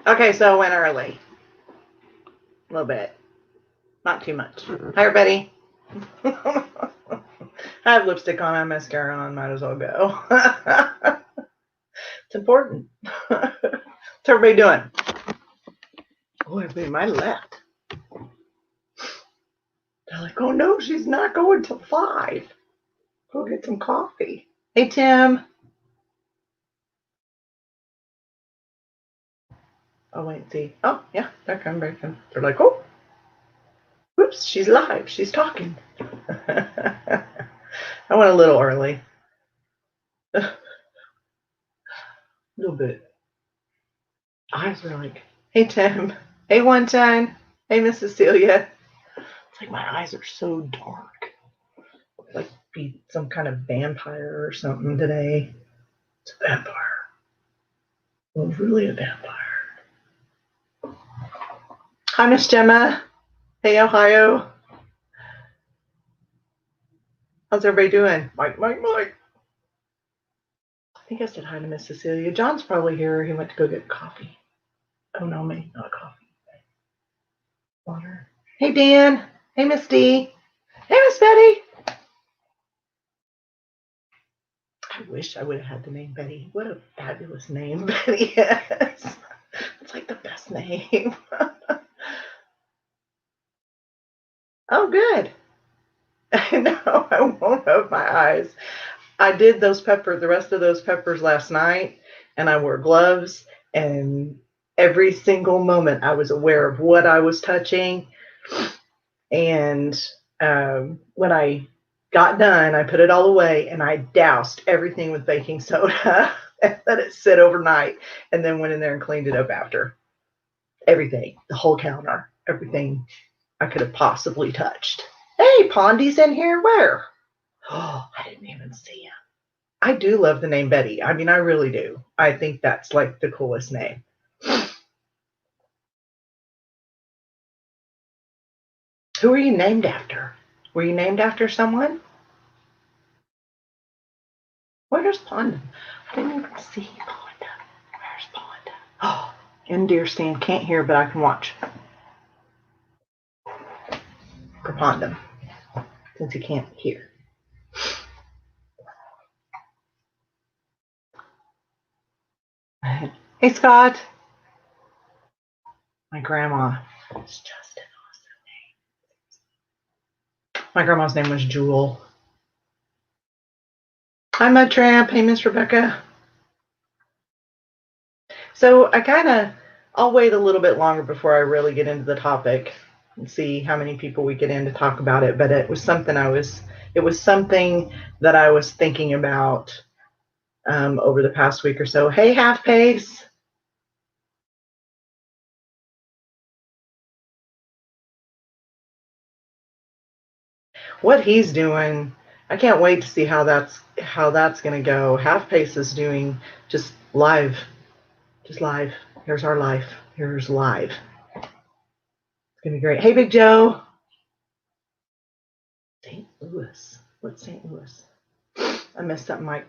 Okay, so I went early. A little bit. Not too much. Hi, everybody. I have lipstick on, I have mascara on, might as well go. It's important. What's everybody doing? Oh, everybody might have left. They're like, oh no, she's not going till 5. Go get some coffee. Hey, Tim. Oh, wait, see. Oh, yeah, they're coming back in. They're like, oh, whoops, she's live. She's talking. I went a little early. A little bit. Eyes are like, hey, Tim. Hey, 110. Hey, Miss Cecilia. It's like my eyes are so dark. Like be some kind of vampire or something today. It's a vampire. Well, it's really a vampire. Hi, Miss Gemma. Hey, Ohio. How's everybody doing? Mike. I think I said hi to Miss Cecilia. John's probably here. He went to go get coffee. Oh, no, maybe not coffee. Water. Hey, Dan. Hey, Miss D. Hey, Miss Betty. I wish I would have had the name Betty. What a fabulous name Betty is. It's like the best name. Oh, good. No, I won't open my eyes. I did the rest of those peppers last night, and I wore gloves, and every single moment I was aware of what I was touching. And when I got done, I put it all away, and I doused everything with baking soda and let it sit overnight, and then went in there and cleaned it up after. Everything, the whole counter, everything I could have possibly touched. Hey, Pondy's in here. Where? Oh, I didn't even see him. I do love the name Betty. I mean, I really do. I think that's like the coolest name. Who are you named after? Were you named after someone? Where's Ponda? I didn't even see Ponda. Where's Ponda? Oh, in deer stand. Can't hear, but I can watch for Ponda since he can't hear. Hey, Scott. My grandma is just an awesome name. My grandma's name was Jewel. Hi, Mud Tramp. Hey, Miss Rebecca. So I'll wait a little bit longer before I really get into the topic and see how many people we get in to talk about it. But it was something that I was thinking about over the past week or so. Hey, Half Pace. What he's doing, I can't wait to see how that's going to go. Half Pace is doing just live. Here's our life. Here's live. It's going to be great. Hey, Big Joe. St. Louis. What's St. Louis? I messed up, Mike.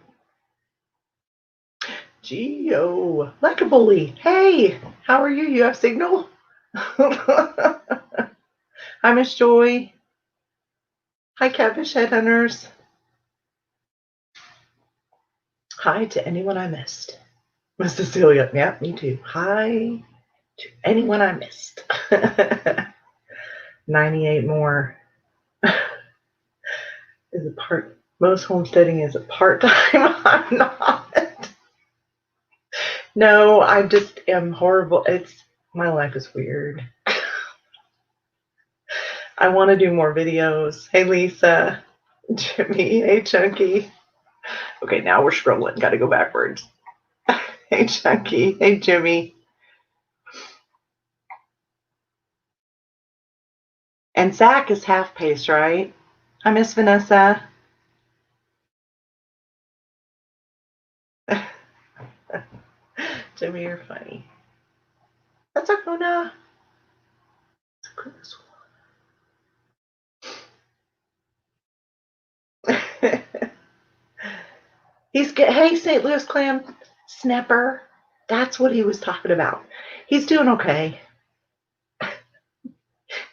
Geo. Like a bully. Hey, how are you? You have signal? Hi, Miss Joy. Hi, Catfish Headhunters. Hi to anyone I missed. Miss Cecilia. Yeah, me too. Hi to anyone I missed. 98 more. Most homesteading is a part-time. I'm not. No, I just am horrible. My life is weird. I want to do more videos. Hey, Lisa. Jimmy. Hey, Chunky. Okay, now we're scrolling. Got to go backwards. Hey, Chunky. Hey, Jimmy. And Zach is half pace, right? Hi, Miss Vanessa. Jimmy, you're funny. That's Akuna. Hey, St. Louis Clam Snapper. That's what he was talking about. He's doing okay.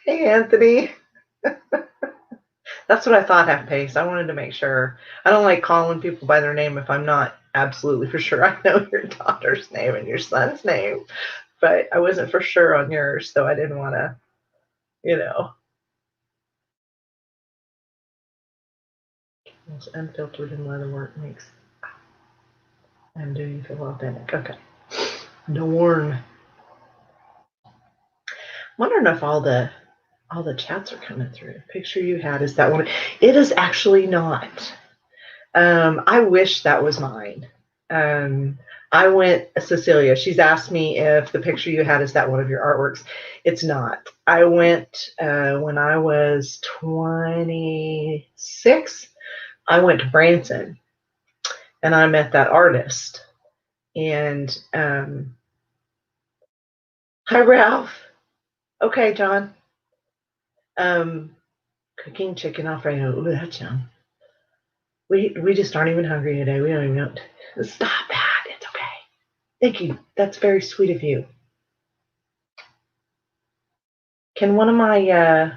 Hey, Anthony. That's what I thought, half pace. I wanted to make sure. I don't like calling people by their name if I'm not absolutely for sure I know your daughter's name and your son's name, but I wasn't for sure on yours, so I didn't want to, you know. It's unfiltered and leatherwork makes. I'm doing you feel authentic. Okay. Dorn. Wondering if all the chats are coming through. Picture you had is that one. It is actually not. I wish that was mine. I went, Cecilia, she's asked me if the picture you had is that one of your artworks. It's not. I went when I was 26. I went to Branson and I met that artist. And hi, Ralph. Okay, John. Cooking chicken Alfredo. Ooh, that's yum. We just aren't even hungry today. We don't even know. Stop that. It's okay. Thank you. That's very sweet of you. Can one of my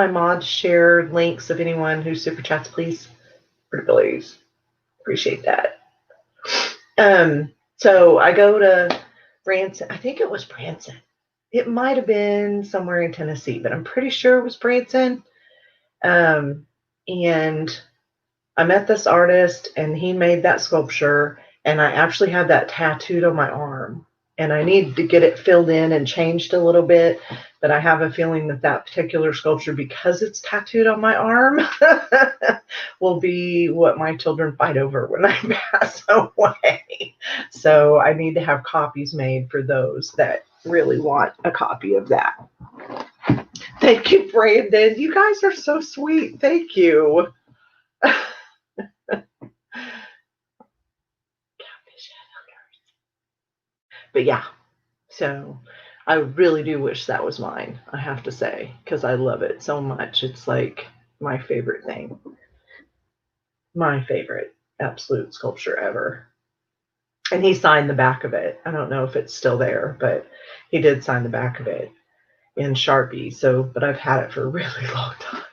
mods share links of anyone who super chats, please? Pretty please. Appreciate that. So I go to Branson. I think it was Branson. It might have been somewhere in Tennessee, but I'm pretty sure it was Branson. And I met this artist and he made that sculpture, and I actually have that tattooed on my arm, and I need to get it filled in and changed a little bit, but I have a feeling that that particular sculpture, because it's tattooed on my arm, will be what my children fight over when I pass away. So I need to have copies made for those that really want a copy of that. Thank you, Brandon. You guys are so sweet. Thank you. But yeah, so I really do wish that was mine, I have to say, because I love it so much. It's like my favorite thing. My favorite absolute sculpture ever. And he signed the back of it. I don't know if it's still there, but he did sign the back of it in Sharpie. So, but I've had it for a really long time.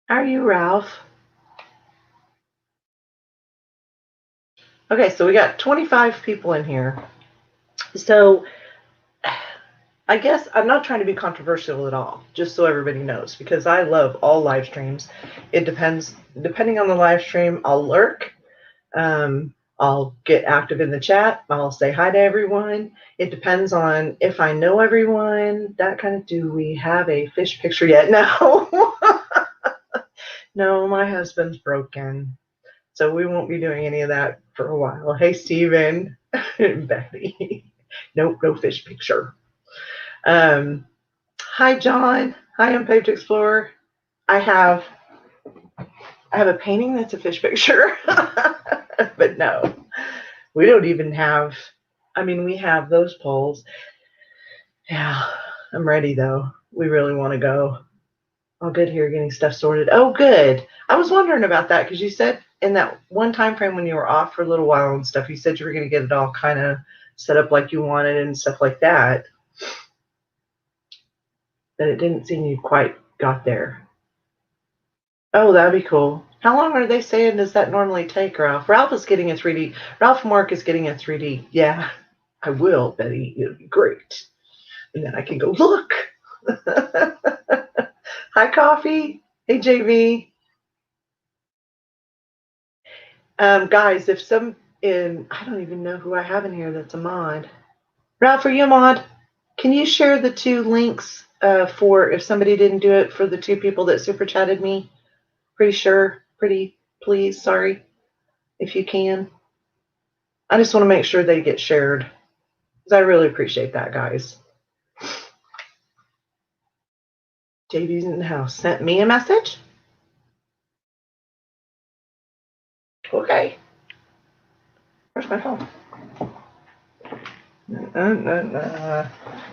How are you, Ralph? Okay, so we got 25 people in here. So I guess I'm not trying to be controversial at all, just so everybody knows, because I love all live streams. It depends, depending on the live stream, I'll lurk. I'll get active in the chat. I'll say hi to everyone. It depends on if I know everyone, that kind of, do we have a fish picture yet? No. No, my husband's broken. So we won't be doing any of that for a while. Hey, Steven. Betty. Nope, no fish picture. Hi, John. Hi, Unpaved Explorer. I have a painting that's a fish picture, but no, we don't even have. I mean, we have those poles. Yeah, I'm ready though. We really want to go. All good here, getting stuff sorted. Oh, good. I was wondering about that because you said in that one time frame when you were off for a little while and stuff, you said you were going to get it all kind of set up like you wanted and stuff like that. But it didn't seem you quite got there. Oh, that'd be cool. How long are they saying does that normally take, Ralph? Ralph is getting a 3D. Ralph Mark is getting a 3D. Yeah, I will, Betty. It'll be great. And then I can go, look. Hi, Coffee. Hey, JV. Guys, if I don't even know who I have in here that's a mod. Ralph, are you a mod? Can you share the two links for if somebody didn't do it for the two people that super chatted me? Pretty please, sorry, if you can. I just want to make sure they get shared because I really appreciate that, guys. JV's in the house. Sent me a message? Okay. Where's my phone?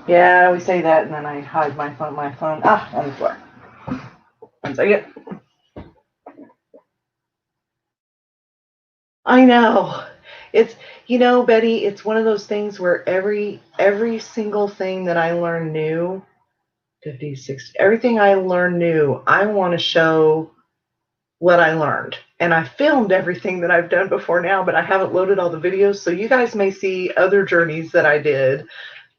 Yeah, we say that and then I hide my phone. On the floor. 1 second. I know. It's, Betty, it's one of those things where every single thing that I learn new, 50, 60, everything I learn new, I want to show what I learned. And I filmed everything that I've done before now, but I haven't loaded all the videos. So you guys may see other journeys that I did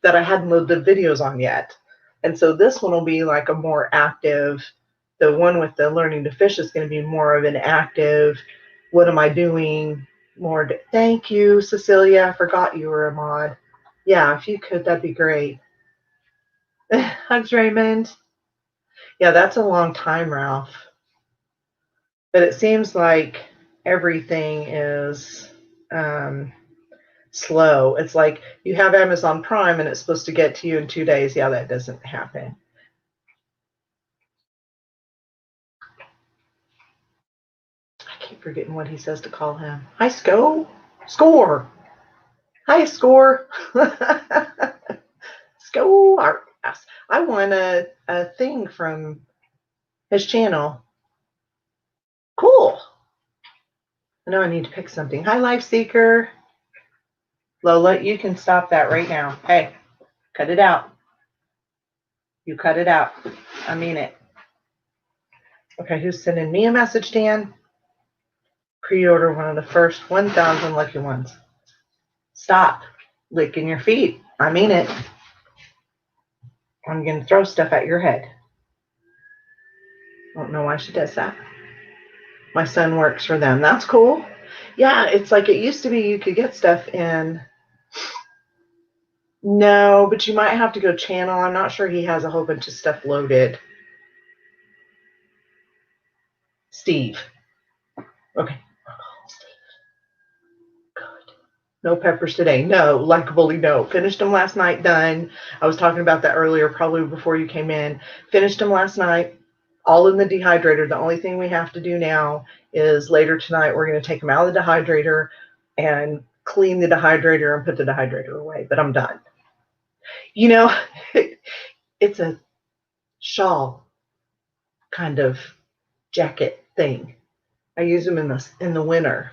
that I hadn't loaded the videos on yet. And so this one will be like a more active, the one with the learning to fish is going to be more of an active, what am I doing? More, thank you, Cecilia. I forgot you were a mod. Yeah, if you could, that'd be great. Hugs, Raymond. Yeah, that's a long time, Ralph. But it seems like everything is slow. It's like you have Amazon Prime and it's supposed to get to you in 2 days. Yeah, that doesn't happen. I keep forgetting what he says to call him. Hi, Score. Hi, Score. Score. Yes. I won a thing from his channel. Cool. I know I need to pick something. Hi, Life Seeker. Lola, you can stop that right now. Hey, cut it out. You cut it out. I mean it. Okay, who's sending me a message, Dan? Pre-order one of the first 1,000 lucky ones. Stop licking your feet. I mean it. I'm going to throw stuff at your head. I don't know why she does that. My son works for them. That's cool. Yeah, it's like it used to be you could get stuff in. No, but you might have to go channel. I'm not sure he has a whole bunch of stuff loaded. Steve. Okay. No peppers today. No, like a bully, no. Finished them last night, done. I was talking about that earlier, probably before you came in. Finished them last night, all in the dehydrator. The only thing we have to do now is later tonight, we're going to take them out of the dehydrator and clean the dehydrator and put the dehydrator away, but I'm done. You know, it's a shawl kind of jacket thing. I use them in the winter.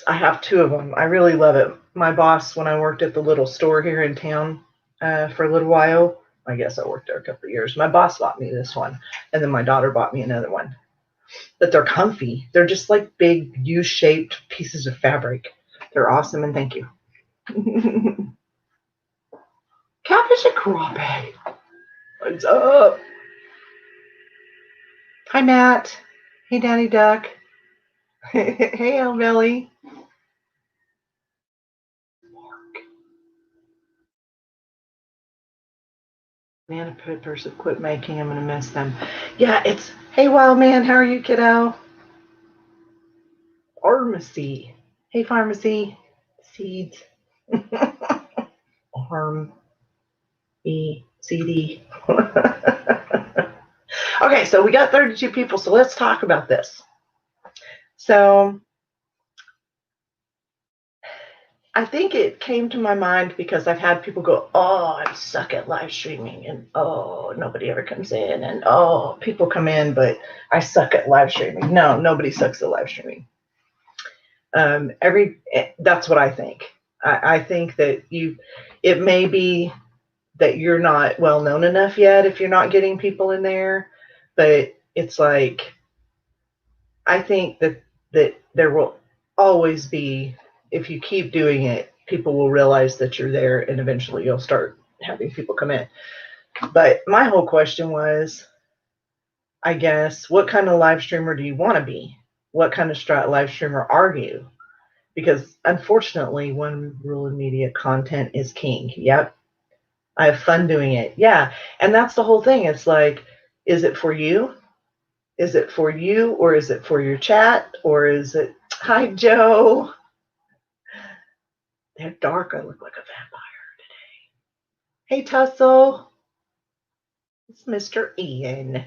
I have two of them. I really love it. My boss, when I worked at the little store here in town for a little while, I guess I worked there a couple of years. My boss bought me this one, and then my daughter bought me another one. But they're comfy. They're just like big U-shaped pieces of fabric. They're awesome, and thank you. Catfish and crappie. What's up? Hi, Matt. Hey, Daddy Duck. Hey, Elvelly. Banana peppers have quit making. I'm going to miss them. Yeah, it's, hey, wild man, how are you, kiddo? Pharmacy. Hey, pharmacy. Seeds. Arm. E. CD. Okay, so we got 32 people, so let's talk about this. So I think it came to my mind because I've had people go, oh, I suck at live streaming, and oh, nobody ever comes in, and oh, people come in, but I suck at live streaming. No, nobody sucks at live streaming. That's what I think. I think that it may be that you're not well known enough yet if you're not getting people in there, but it's like, I think that there will always be, if you keep doing it, people will realize that you're there, and eventually you'll start having people come in. But my whole question was, I guess, what kind of live streamer do you want to be? What kind of live streamer are you? Because unfortunately, one rule of media, content is king. Yep. I have fun doing it. Yeah. And that's the whole thing. It's like, is it for you? Is it for you, or is it for your chat, or is it, hi, Joe. They're dark. I look like a vampire today. Hey, Tussle. It's Mr. Ian.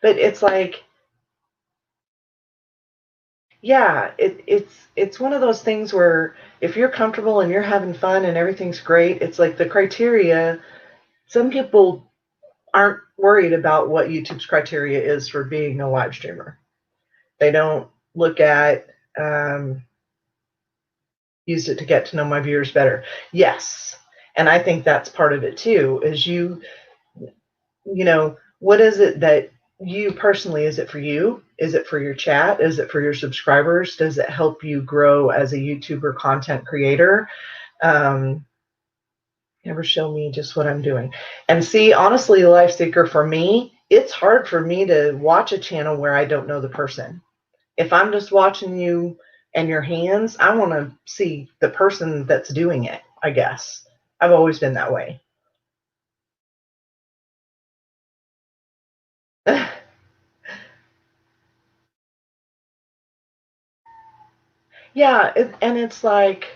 But it's like, yeah, it's one of those things where if you're comfortable and you're having fun and everything's great, it's like the criteria, some people aren't worried about what YouTube's criteria is for being a live streamer. They don't look at used it to get to know my viewers better. Yes. And I think that's part of it too, is what is it that you personally, is it for you? Is it for your chat? Is it for your subscribers? Does it help you grow as a YouTuber content creator? Never show me just what I'm doing. And see, honestly, Life Seeker, for me, it's hard for me to watch a channel where I don't know the person. If I'm just watching you and your hands, I want to see the person that's doing it, I guess. I've always been that way. Yeah, and it's like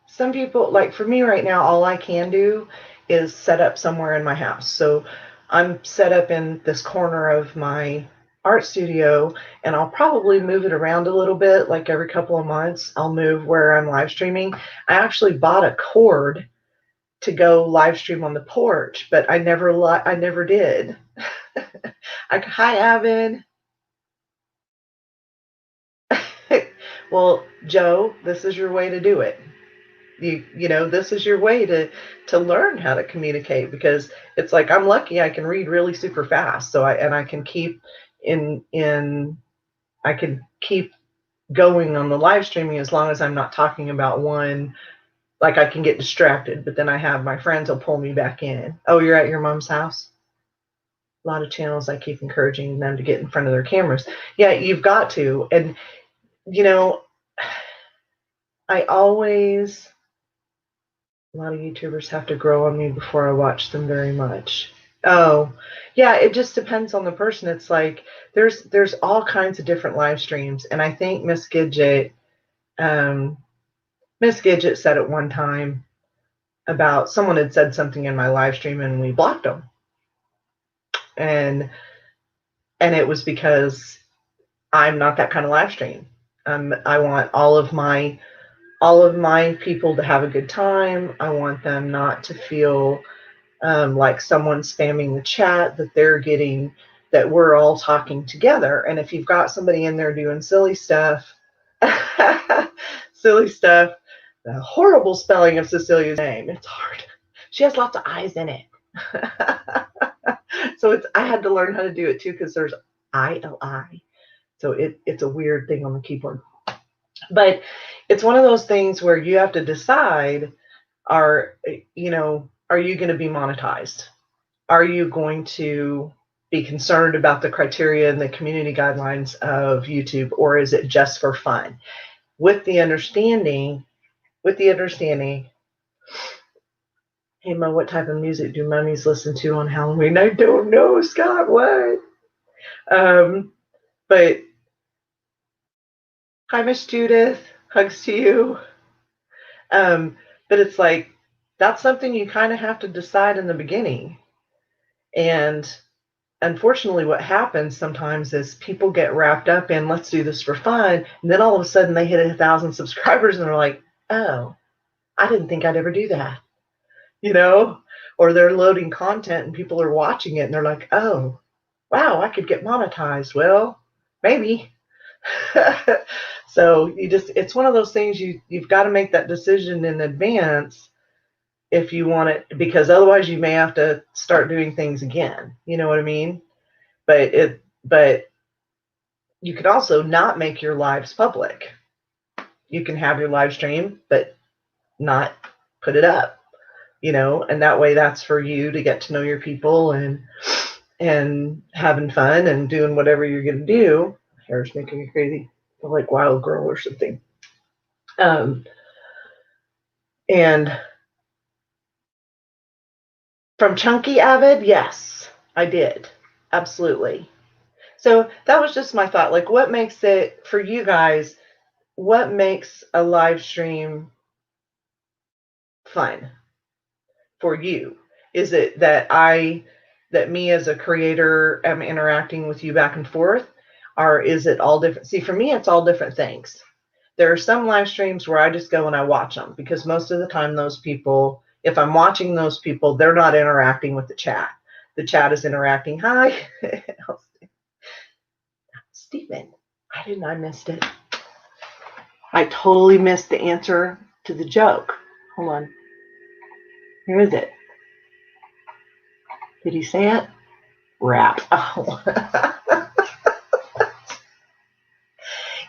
some people, like for me right now, all I can do is set up somewhere in my house. So I'm set up in this corner of my art studio, and I'll probably move it around a little bit, like every couple of months. I'll move where I'm live streaming. I actually bought a cord to go live stream on the porch, but I never did. Hi, Evan. Well, Joe, this is your way to do it. This is your way to learn how to communicate, because it's like I'm lucky I can read really super fast, so I can keep in I can keep going on the live streaming as long as I'm not talking about one. Like I can get distracted, but then I have my friends will pull me back in. Oh, you're at your mom's house? A lot of channels, I keep encouraging them to get in front of their cameras. Yeah, you've got to. And you know I always a lot of YouTubers have to grow on me before I watch them very much. Oh, yeah, it just depends on the person. It's like there's all kinds of different live streams, and I think um, Miss Gidget said at one time about someone had said something in my live stream, and we blocked them, and it was because I'm not that kind of live stream. I want all of my people to have a good time. I want them not to feel like someone spamming the chat, that we're all talking together. And if you've got somebody in there doing silly stuff, silly stuff, the horrible spelling of Cecilia's name, it's hard. She has lots of I's in it. So I had to learn how to do it too, because there's ILI. So it's a weird thing on the keyboard. But it's one of those things where you have to decide, are you going to be monetized? Are you going to be concerned about the criteria and the community guidelines of YouTube, or is it just for fun? With the understanding, hey Mo, what type of music do mummies listen to on Halloween? I don't know, Scott, what? But hi, Miss Judith, hugs to you. But it's like, that's something you kind of have to decide in the beginning. And unfortunately, what happens sometimes is people get wrapped up in, let's do this for fun, and then all of a sudden they hit 1,000 subscribers and they're like, oh, I didn't think I'd ever do that, or they're loading content and people are watching it and they're like, oh, wow, I could get monetized. Well, maybe. So it's one of those things, you've got to make that decision in advance if you want it, because otherwise you may have to start doing things again. You know what I mean? But you could also not make your lives public. You can have your live stream, but not put it up, and that way that's for you to get to know your people and having fun and doing whatever you're going to do. Hair's making me crazy. I feel like Wild Girl or something. And from Chunky Avid, yes, I did. Absolutely. So that was just my thought. Like, what makes it, for you guys, what makes a live stream fun for you? Is it that me as a creator am interacting with you back and forth? Or is it all different? See, for me, it's all different things. There are some live streams where I just go and I watch them, because most of the time those people, if I'm watching those people, they're not interacting with the chat. The chat is interacting. Hi, Stephen. I missed it. I totally missed the answer to the joke. Hold on. Where is it? Did he say it? Rap. Oh.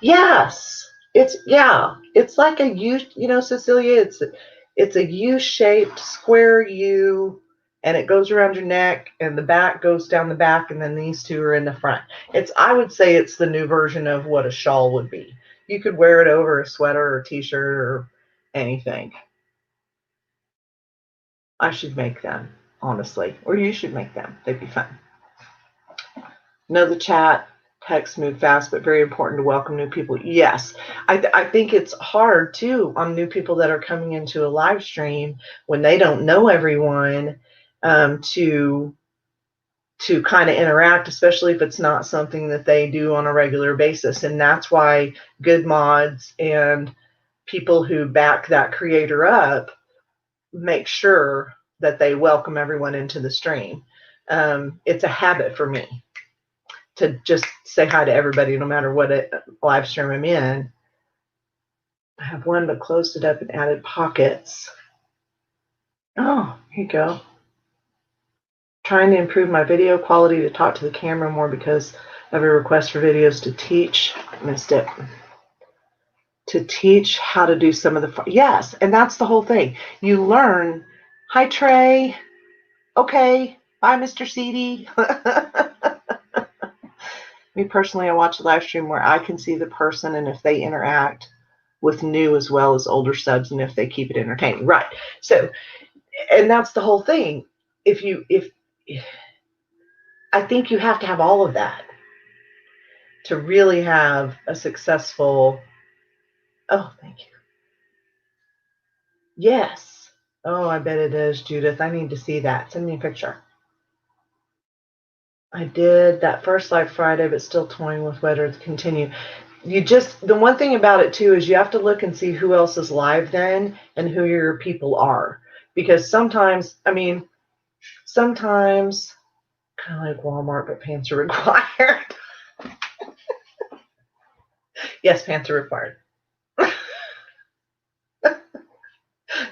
Yes. It's like a U, Cecilia, it's a U-shaped square U, and it goes around your neck, and the back goes down the back, and then these two are in the front. I would say it's the new version of what a shawl would be. You could wear it over a sweater or t-shirt or anything. I should make them, honestly. Or you should make them. They'd be fun. Know the chat, text move fast, but very important to welcome new people. Yes, I think it's hard too on new people that are coming into a live stream when they don't know everyone, to kind of interact, especially if it's not something that they do on a regular basis. And that's why good mods and people who back that creator up make sure that they welcome everyone into the stream. It's a habit for me to just say hi to everybody, no matter what live stream I'm in. I have one, but closed it up and added pockets. Oh, here you go. Trying to improve my video quality to talk to the camera more because of a request for videos to teach. Missed it. To teach how to do some of the, yes, and that's the whole thing. You learn. Hi, Trey. Okay. Bye, Mr. CD. Me personally, I watch a live stream where I can see the person and if they interact with new as well as older subs and if they keep it entertaining. Right. So, and that's the whole thing. If I think you have to have all of that to really have a successful, oh, thank you. Yes. Oh, I bet it is, Judith. I need to see that. Send me a picture. I did that first live Friday, but still toying with whether to continue. The one thing about it too is you have to look and see who else is live then and who your people are. Because sometimes kind of like Walmart, but pants are required. Yes, pants are required.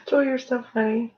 Joy, you're so funny.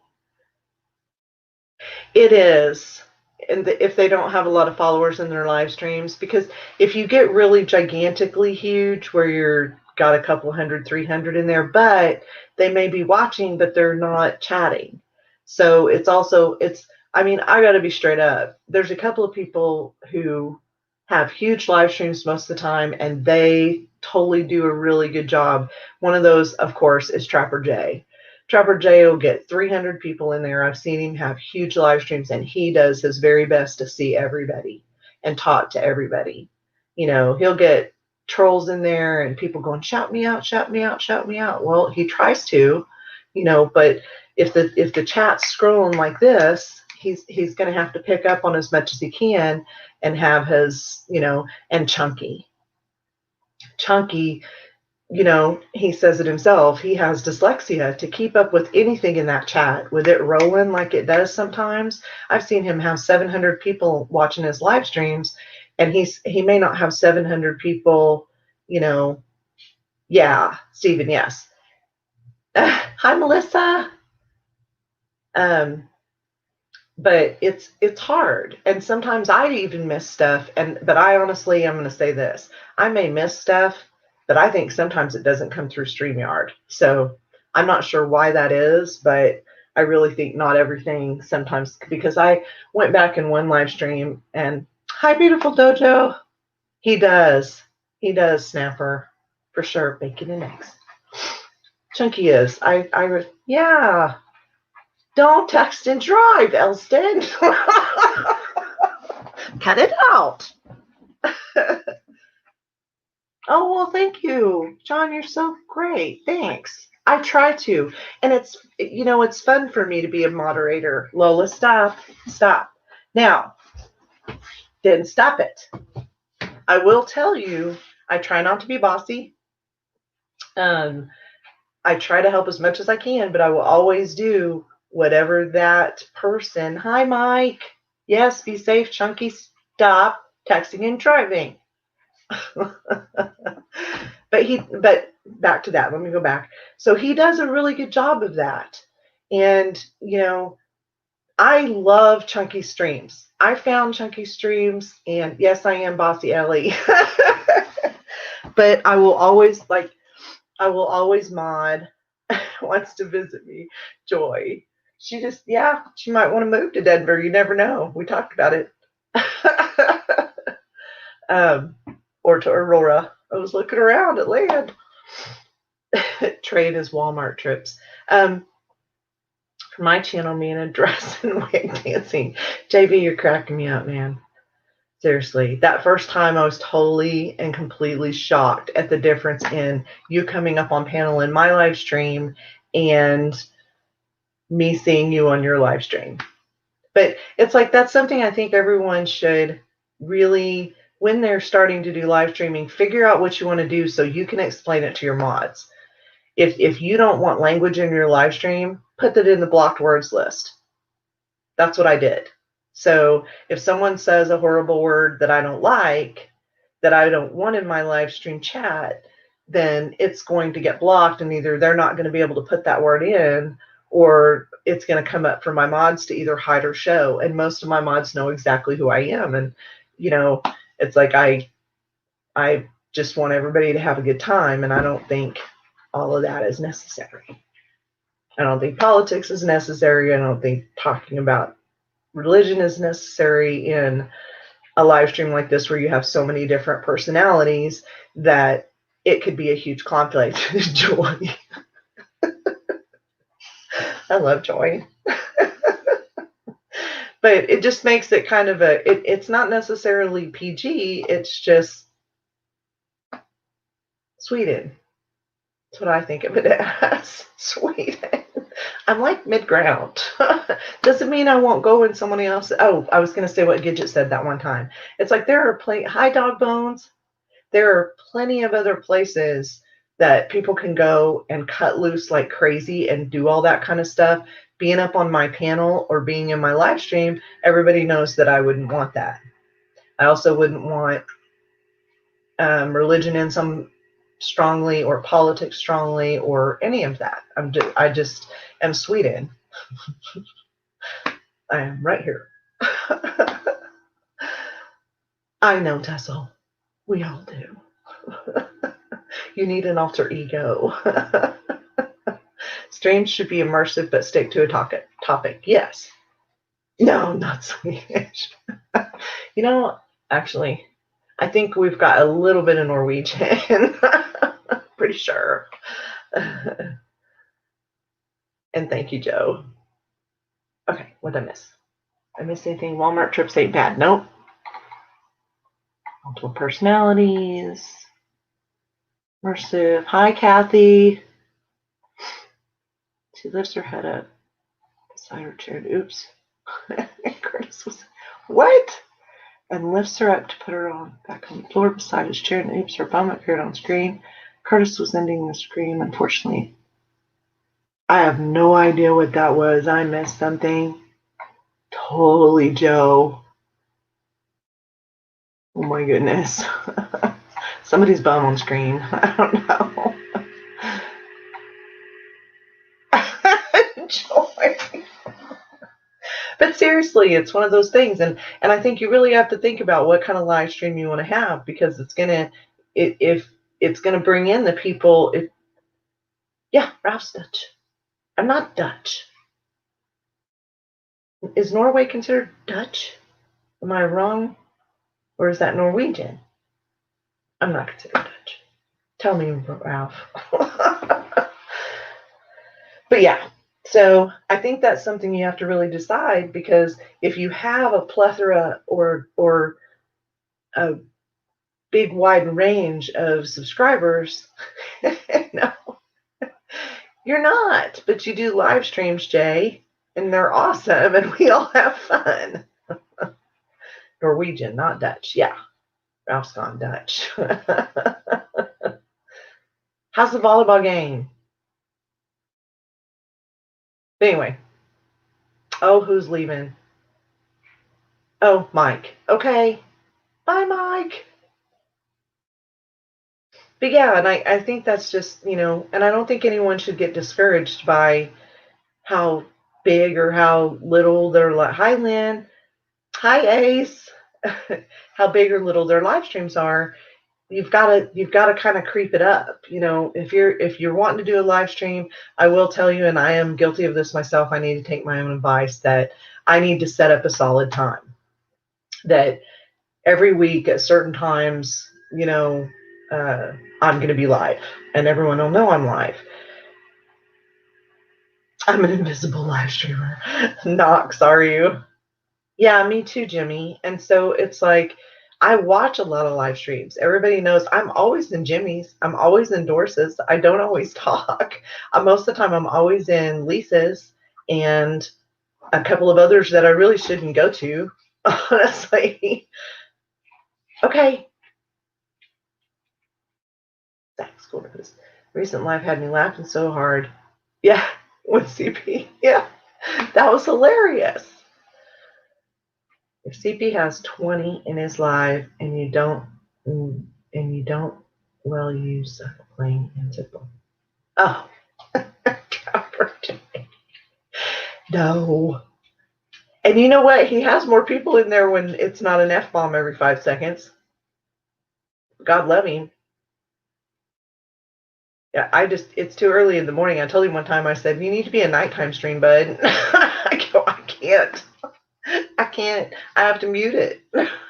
It is. And if they don't have a lot of followers in their live streams, because if you get really gigantically huge where you're got a couple hundred, 300 in there, but they may be watching, but they're not chatting. So I got to be straight up. There's a couple of people who have huge live streams most of the time, and they totally do a really good job. One of those, of course, is Trapper J. Trapper J will get 300 people in there. I've seen him have huge live streams, and he does his very best to see everybody and talk to everybody. He'll get trolls in there and people going, shout me out, shout me out, shout me out. Well, he tries to, but if the chat's scrolling like this, he's going to have to pick up on as much as he can and have his, and Chunky, he says it himself. He has dyslexia to keep up with anything in that chat, with it rolling like it does sometimes. I've seen him have 700 people watching his live streams, and he may not have 700 people, yeah, Stephen, yes. Hi, Melissa. But it's hard, and sometimes I even miss stuff. But I honestly, I'm going to say this: I may miss stuff, but I think sometimes it doesn't come through StreamYard. So I'm not sure why that is, but I really think not everything sometimes, because I went back in one live stream and hi, beautiful Dojo. He does Snapper for sure. Bacon and eggs. Chunky is. Yeah. Don't text and drive, Elston. Cut it out. Oh, well, thank you. John, you're so great. Thanks. I try to. And it's fun for me to be a moderator. Lola, stop. Now, then stop it. I will tell you, I try not to be bossy. I try to help as much as I can, but I will always do whatever that person. Hi, Mike. Yes, be safe, Chunky. Stop texting and driving. but back to that. Let me go back. So he does a really good job of that. And, I love chunky streams. I found chunky streams, and yes, I am Bossy Ellie. But I will always mod wants to visit me. Joy. She might want to move to Denver. You never know. We talked about it. um, or to Aurora. I was looking around at land. Trade his Walmart trips. For my channel, me in a dress and wig dancing. JV, you're cracking me up, man. Seriously, that first time I was totally and completely shocked at the difference in you coming up on panel in my live stream and me seeing you on your live stream. But it's like that's something I think everyone should really, when they're starting to do live streaming, figure out what you want to do so you can explain it to your mods. If you don't want language in your live stream, put that in the blocked words list. That's what I did. So if someone says a horrible word that I don't like, that I don't want in my live stream chat, then it's going to get blocked, and either they're not going to be able to put that word in, or it's going to come up for my mods to either hide or show. And most of my mods know exactly who I am. And, it's like I just want everybody to have a good time, and I don't think all of that is necessary. I don't think politics is necessary. I don't think talking about religion is necessary in a live stream like this where you have so many different personalities that it could be a huge conflict. Joy. I love Joy. But it just makes it kind of it's not necessarily PG, it's just Sweden. That's what I think of it as. Sweden. I'm like mid-ground. Doesn't mean I won't go in someone else. Oh, I was going to say what Gidget said that one time. It's like there are hi Dog Bones. There are plenty of other places that people can go and cut loose like crazy and do all that kind of stuff. Being up on my panel or being in my live stream, everybody knows that I wouldn't want that. I also wouldn't want religion in some strongly, or politics strongly, or any of that. I just am Sweden. I am right here. I know, Tessel. We all do. You need an alter ego. Streams should be immersive, but stick to a topic. Yes. No, not Swedish. Actually, I think we've got a little bit of Norwegian. Pretty sure. And thank you, Joe. Okay, what did I miss? I missed anything? Walmart trips ain't bad. Nope. Multiple personalities. Immersive. Hi, Kathy. She lifts her head up beside her chair. Oops. Curtis was, what? And lifts her up to put her back on the floor beside his chair, and oops, her bum appeared on screen. Curtis was ending the scream, unfortunately. I have no idea what that was. I missed something. Totally, Joe. Oh my goodness. Somebody's bum on screen. I don't know. Joy. But seriously, it's one of those things, and I think you really have to think about what kind of live stream you want to have, because it's gonna, if it's gonna bring in the people. Yeah, Ralph's Dutch. I'm not Dutch. Is Norway considered Dutch? Am I wrong, or is that Norwegian? I'm not considered Dutch. Tell me, Ralph. But yeah. So I think that's something you have to really decide, because if you have a plethora or a big wide range of subscribers, no, you're not. But you do live streams, Jay, and they're awesome, and we all have fun. Norwegian, not Dutch. Yeah, Ralph's gone Dutch. How's the volleyball game? But anyway. Oh, who's leaving? Oh, Mike. Okay. Bye, Mike. But yeah, and I think that's just, and I don't think anyone should get discouraged by how big or how little their hi Lynn, hi Ace, how big or little their live streams are. You've got to kind of creep it up. If you're wanting to do a live stream, I will tell you, and I am guilty of this myself, I need to take my own advice that I need to set up a solid time. That every week at certain times, I'm going to be live, and everyone will know I'm live. I'm an invisible live streamer. Knox, are you? Yeah, me too, Jimmy. And so it's like I watch a lot of live streams. Everybody knows I'm always in Jimmy's. I'm always in Dorsey's. I don't always talk. Most of the time, I'm always in Lisa's and a couple of others that I really shouldn't go to, honestly. Okay. Zach's cool. This recent live had me laughing so hard. Yeah, with CP. Yeah, that was hilarious. If CP has 20 in his live and you don't, well, you suck at playing and simple. Oh, no. And you know what? He has more people in there when it's not an F-bomb every 5 seconds. God love him. Yeah, it's too early in the morning. I told him one time, I said, you need to be a nighttime stream, bud. I go, I can't. I have to mute it.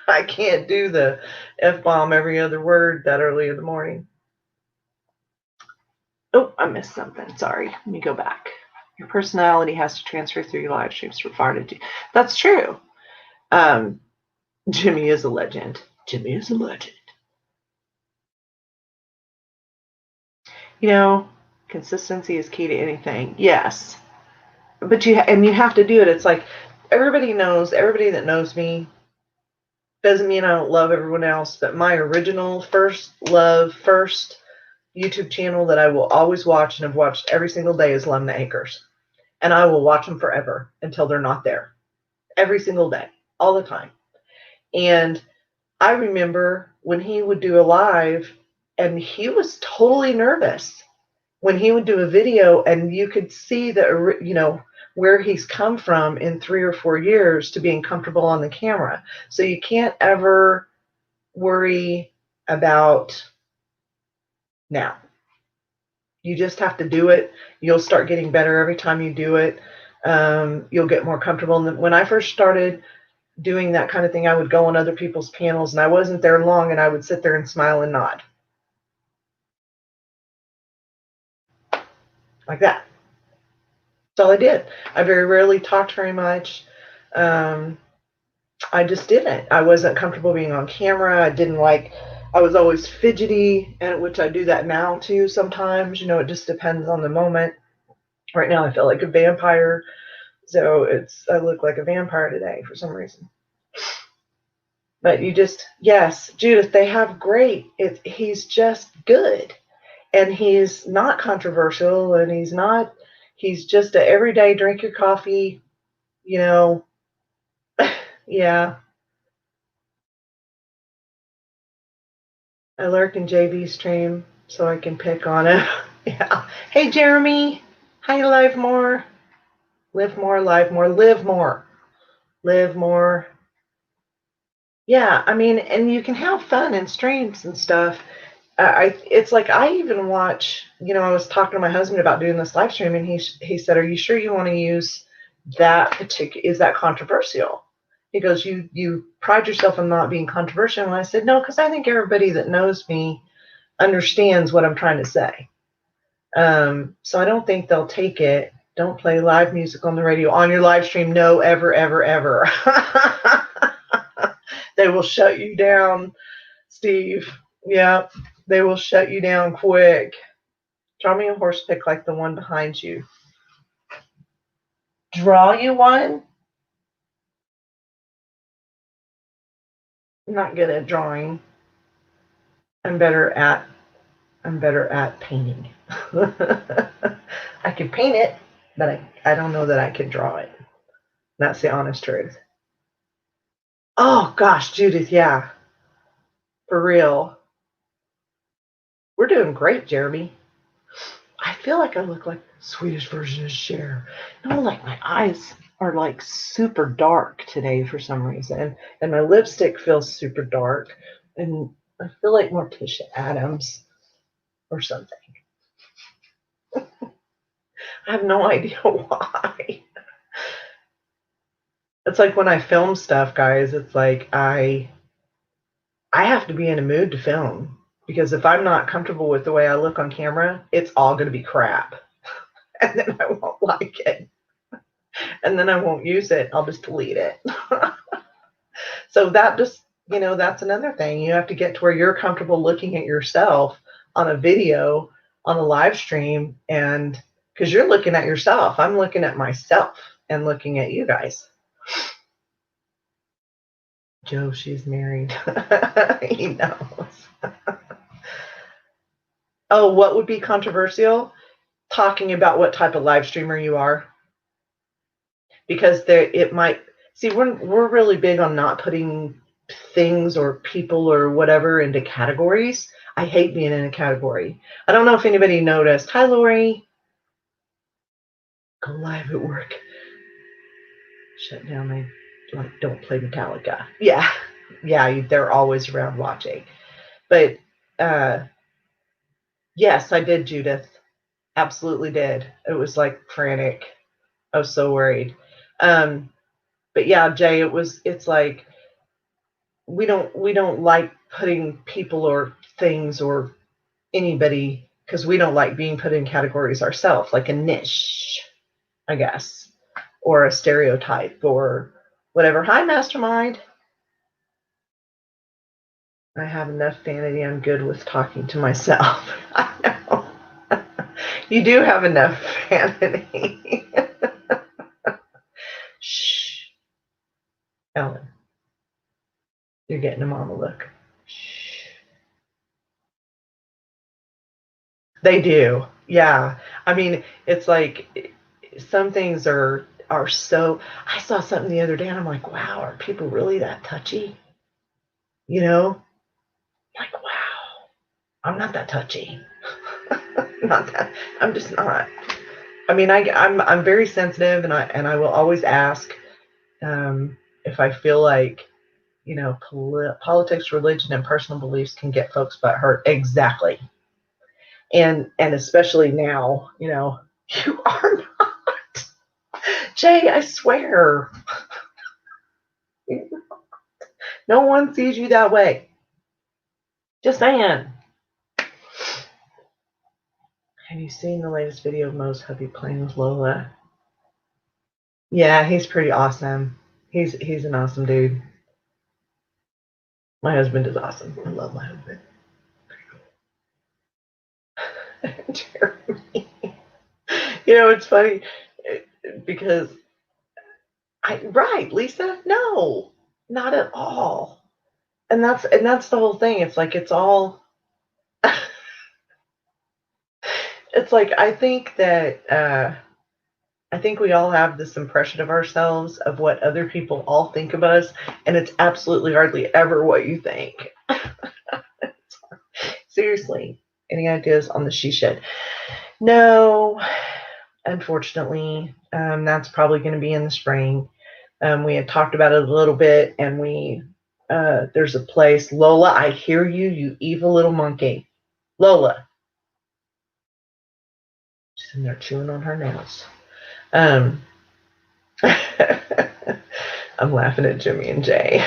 I can't do the F-bomb every other word that early in the morning. Oh, I missed something. Sorry. Let me go back. Your personality has to transfer through your live streams for far to do. That's true. Jimmy is a legend. Jimmy is a legend. Consistency is key to anything. Yes. But you have to do it. It's like everybody that knows me doesn't mean I don't love everyone else, but my original first YouTube channel that I will always watch and have watched every single day is Lum the Acres. And I will watch them forever until they're not there. Every single day, all the time. And I remember when he would do a live and he was totally nervous when he would do a video, and you could see that, where he's come from in 3 or 4 years to being comfortable on the camera. So you can't ever worry about now. You just have to do it. You'll start getting better every time you do it. You'll get more comfortable. And when I first started doing that kind of thing, I would go on other people's panels, and I wasn't there long, and I would sit there and smile and nod. Like that. That's all I did. I very rarely talked very much. I just didn't. I wasn't comfortable being on camera. I was always fidgety, and which I do that now too sometimes. It just depends on the moment. Right now I feel like a vampire, so I look like a vampire today for some reason. But yes, Judith, they have great. He's just good, and he's not controversial, and he's just a everyday drink your coffee, yeah. I lurk in JV's stream so I can pick on him. Yeah. Hey, Jeremy. Hi, Live More. Live more, live more, live more. Live more. Yeah, and you can have fun in streams and stuff. It's like I even watch, I was talking to my husband about doing this live stream, and he said, are you sure you want to use is that controversial? He goes, you pride yourself on not being controversial. And I said, no, because I think everybody that knows me understands what I'm trying to say. So I don't think they'll take it. Don't play live music on the radio on your live stream. No, ever, ever, ever. They will shut you down, Steve. Yeah, they will shut you down quick. Draw me a horse pick like the one behind you. Draw you one? I'm not good at drawing. I'm better at painting. I can paint it, but I don't know that I can draw it. That's the honest truth. Oh gosh, Judith, yeah. For real. We're doing great, Jeremy. I feel like I look like the Swedish version of Cher. No, like my eyes are like super dark today for some reason, and my lipstick feels super dark, and I feel like Morticia Adams or something. I have no idea why. It's like when I film stuff, guys, it's like I have to be in a mood to film because if I'm not comfortable with the way I look on camera, it's all going to be crap. And then I won't like it. And then I won't use it. I'll just delete it. So that just, that's another thing. You have to get to where you're comfortable looking at yourself on a video, on a live stream, and because you're looking at yourself, I'm looking at myself and looking at you guys. Joe, she's married. He knows. Oh, what would be controversial? Talking about what type of live streamer you are. Because there it might see we're really big on not putting things or people or whatever into categories. I hate being in a category. I don't know if anybody noticed. Hi, Lori. Go live at work. Shut down. They like don't play Metallica. Yeah, yeah. They're always around watching. But yes, I did, Judith. Absolutely did. It was like frantic. I was so worried. But yeah, Jay, it's like we don't like putting people or things or anybody because we don't like being put in categories ourselves, like a niche, I guess, or a stereotype or whatever. Hi, Mastermind. I have enough vanity. I'm good with talking to myself. I know. You do have enough vanity. Shh, Ellen. You're getting a mama look. Shh. They do. Yeah. I mean, it's like some things are so I saw something the other day and I'm like, wow, are people really that touchy? You know? Like, wow, I'm not that touchy. Not that I'm just not. I mean, I'm very sensitive and I will always ask if I feel like politics, religion, and personal beliefs can get folks but hurt. Exactly. And especially now, you are not. Jay, I swear. No one sees you that way. Just saying. Have you seen the latest video of Mo's hubby playing with Lola? Yeah, he's pretty awesome. He's an awesome dude. My husband is awesome. I love my husband. Jeremy. It's funny because right, Lisa? No, not at all. And that's the whole thing. It's like it's all it's like I think we all have this impression of ourselves of what other people all think of us, and it's absolutely hardly ever what you think. Seriously, any ideas on the she shed? No, unfortunately, that's probably going to be in the spring. We had talked about it a little bit, and there's a place. Lola, I hear you, you evil little monkey. Lola, she's in there chewing on her nails. Um, I'm laughing at Jimmy and Jay.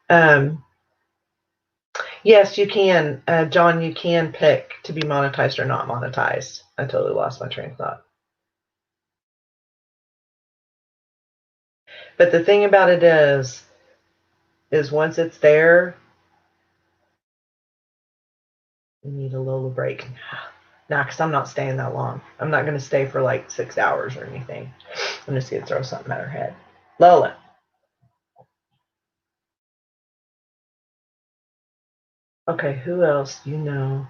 um, yes, you can, John. You can pick to be monetized or not monetized. I totally lost my train of thought. But the thing about it is once it's there, you need a Lola break. Nah, because I'm not staying that long. I'm not going to stay for like 6 hours or anything. I'm just going to throw something at her head. Lola. Okay, who else you know?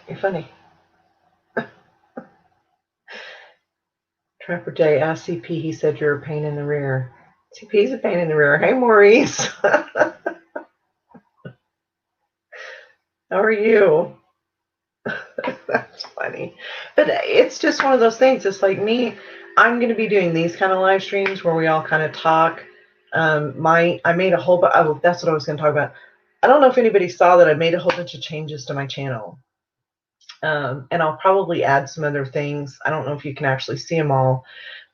You're funny. Trapper J, ask CP. He said you're a pain in the rear. CP's a pain in the rear. Hey, Maurice. How are you? That's funny. But it's just one of those things. It's like me, I'm going to be doing these kind of live streams where we all kind of talk. I made a whole bunch. Oh, that's what I was going to talk about. I don't know if anybody saw that I made a whole bunch of changes to my channel. And I'll probably add some other things. I don't know if you can actually see them all,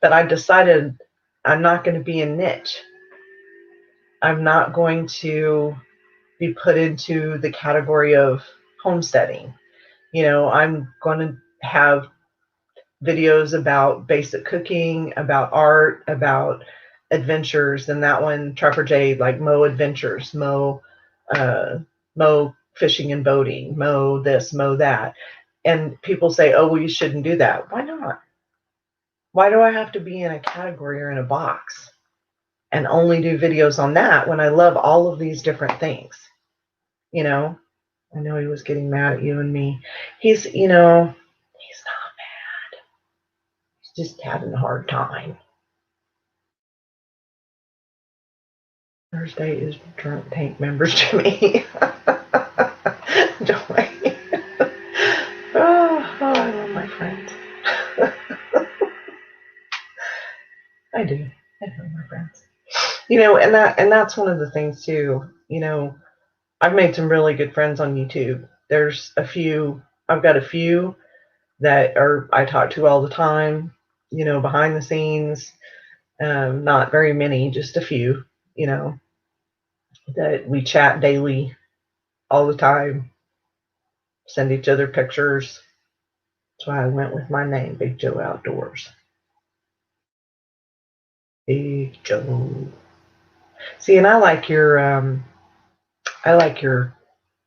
but I've decided I'm not going to be a niche. I'm not going to be put into the category of homesteading. You know, I'm going to have videos about basic cooking, about art, about adventures, and that one, Trapper J, like Mo Adventures, Mo fishing and boating, Mo this, Mo that. And people say, oh, well, you shouldn't do that. Why not? Why do I have to be in a category or in a box and only do videos on that when I love all of these different things? You know, I know he was getting mad at you and me. He's not mad. He's just having a hard time. Thursday is drunk tank members to me. Don't I? I love my friends. I do. I love my friends. And that's one of the things too. I've made some really good friends on YouTube. I've got a few that I talk to all the time, behind the scenes. Not very many, just a few, that we chat daily all the time, send each other pictures. That's why I went with my name, Big Joe Outdoors. Big Joe. See, and I like your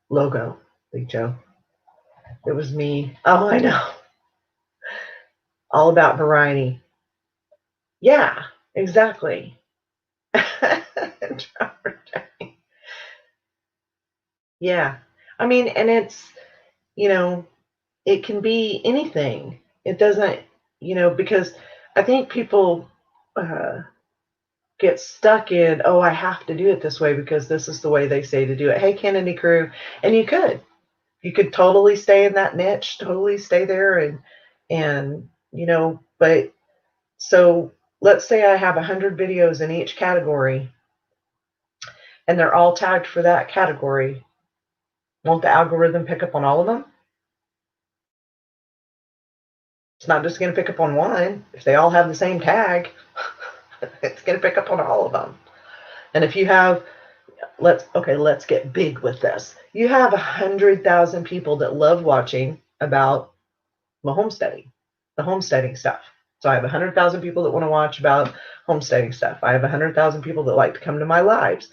logo, Big Joe. It was me. Oh, I know. All about variety. Yeah, exactly. Yeah. I mean, and it's, it can be anything. It doesn't, because I think people get stuck in, oh, I have to do it this way because this is the way they say to do it. Hey, Kennedy crew. And you could totally stay in that niche, totally stay there and, but so let's say I have 100 videos in each category and they're all tagged for that category. Won't the algorithm pick up on all of them? It's not just going to pick up on one. If they all have the same tag, it's going to pick up on all of them. And if you have, let's get big with this. You have 100,000 people that love watching about the homesteading stuff. So I have 100,000 people that want to watch about homesteading stuff. I have 100,000 people that like to come to my lives.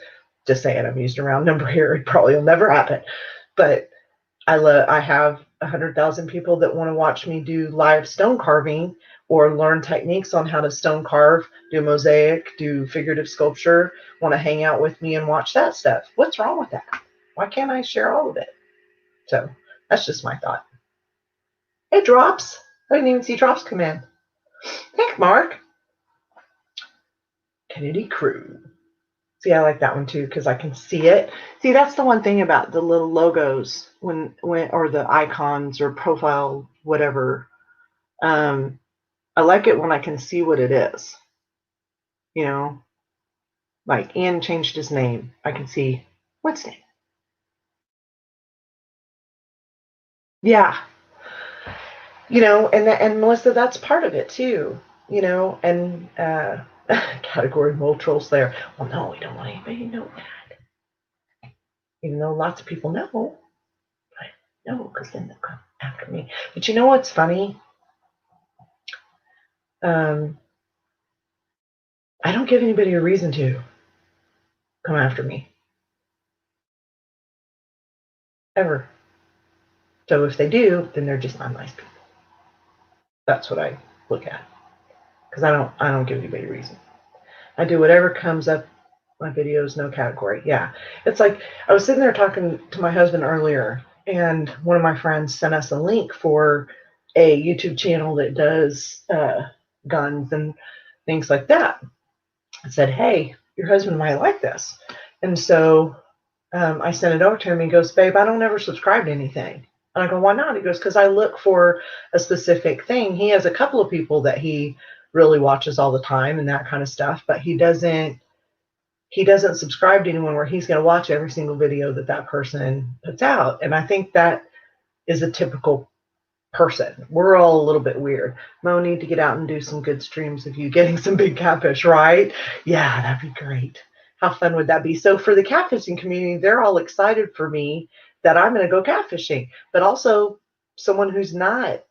Just saying, I'm using a round number here. It probably will never happen. But I have 100,000 people that want to watch me do live stone carving or learn techniques on how to stone carve, do mosaic, do figurative sculpture, want to hang out with me and watch that stuff. What's wrong with that? Why can't I share all of it? So that's just my thought. Hey, Drops. I didn't even see Drops come in. Thanks, Mark. Kennedy Crew. See, I like that one too because I can see it. See, that's the one thing about the little logos when or the icons or profile, whatever. I like it when I can see what it is. Like Ian changed his name. I can see what's name. Yeah. And Melissa, that's part of it too. And category mole trolls there. Well, no, we don't want anybody to know that. Even though lots of people know. No, because then they'll come after me. But you know what's funny? I don't give anybody a reason to come after me. Ever. So if they do, then they're just not nice people. That's what I look at. Because I don't give anybody a reason. I do whatever comes up. My videos, no category. Yeah. It's like I was sitting there talking to my husband earlier, and one of my friends sent us a link for a YouTube channel that does guns and things like that. I said, hey, your husband might like this. And so I sent it over to him. He goes, babe, I don't ever subscribe to anything. And I go, why not? He goes, because I look for a specific thing. He has a couple of people that he really watches all the time and that kind of stuff, but he doesn't subscribe to anyone where he's going to watch every single video that that person puts out. And I think that is a typical person. We're all a little bit weird. Mo, need to get out and do some good streams of you getting some big catfish, right? Yeah, that'd be great. How fun would that be? So for the catfishing community, they're all excited for me that I'm going to go catfishing. But also someone who's not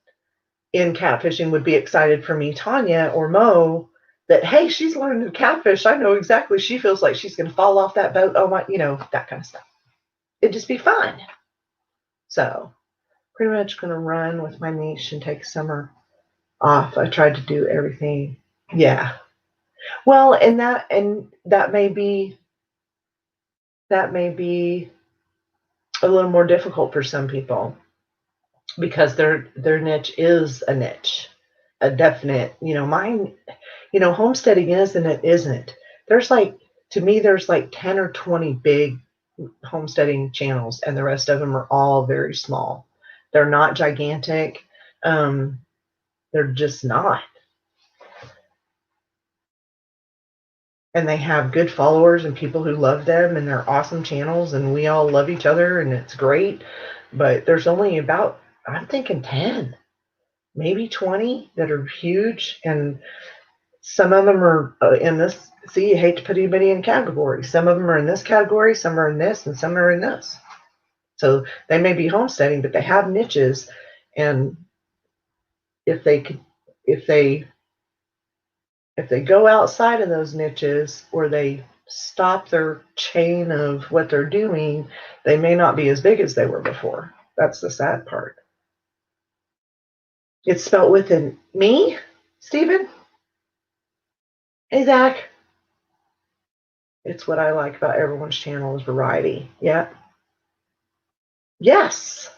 in catfishing would be excited for me, Tanya or Mo, that, hey, she's learning to catfish. I know exactly. She feels like she's going to fall off that boat. Oh my, that kind of stuff. It'd just be fun. So pretty much going to run with my niche and take summer off. I tried to do everything. Yeah. Well, and that may be a little more difficult for some people because their niche is a niche, a definite, mine, homesteading is and it isn't. There's like, to me, there's like 10 or 20 big homesteading channels, and the rest of them are all very small. They're not gigantic. They're just not. And they have good followers and people who love them, and they're awesome channels, and we all love each other, and it's great. But there's only about, I'm thinking 10, maybe 20 that are huge, and some of them are in this. See, you hate to put anybody in categories. Some of them are in this category, some are in this, and some are in this. So they may be homesteading, but they have niches, and if they could, if they go outside of those niches, or they stop their chain of what they're doing, they may not be as big as they were before. That's the sad part. It's spelled with an me, Stephen. Hey, Zach. It's what I like about everyone's channel is variety. Yeah. Yes,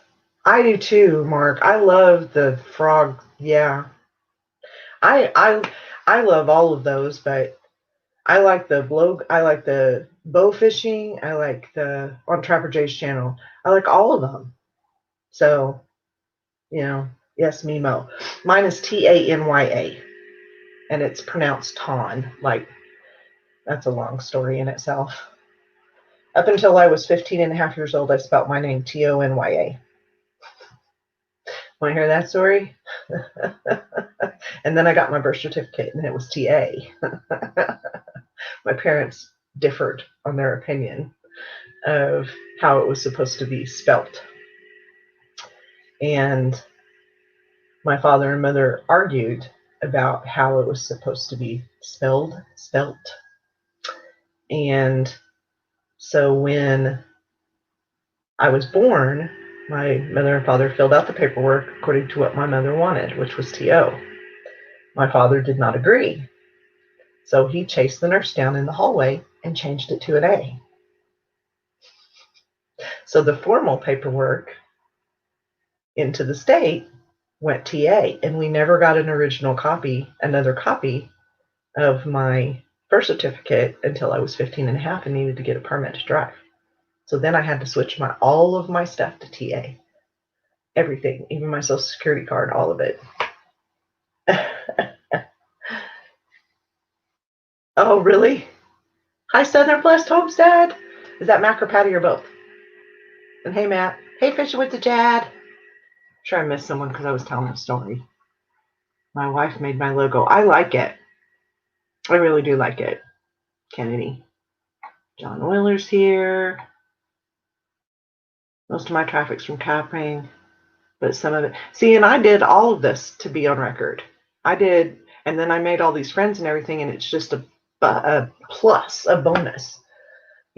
I do too, Mark. I love the frog. Yeah, I I I love all of those, but I like the bow fishing. I like the on Trapper Jay's channel. I like all of them. So, yes, Mimo. Mine is Tanya, and it's pronounced Ton. Like, that's a long story in itself. Up until I was 15 and a half years old, I spelt my name Tony. Want to hear that story? And then I got my birth certificate, and it was TA. My parents differed on their opinion of how it was supposed to be spelt. And my father and mother argued about how it was supposed to be spelt. And so when I was born, my mother and father filled out the paperwork according to what my mother wanted, which was TO. My father did not agree. So he chased the nurse down in the hallway and changed it to an A. So the formal paperwork into the state went TA, and we never got another copy of my birth certificate until I was 15 and a half and needed to get a permit to drive. So then I had to switch all of my stuff to TA. Everything, even my social security card, all of it. Oh, really? Hi, Southern Blessed Homestead. Is that Mac or Patty or both? And hey, Matt. Hey, Fishing with the Jad. I'm sure I missed someone because I was telling a story. My wife made my logo. I like it. I really do like it. Kennedy. John Willer's here. Most of my traffic's from Capping, but some of it. See, and I did all of this to be on record. I did, and then I made all these friends and everything, and it's just a plus, a bonus,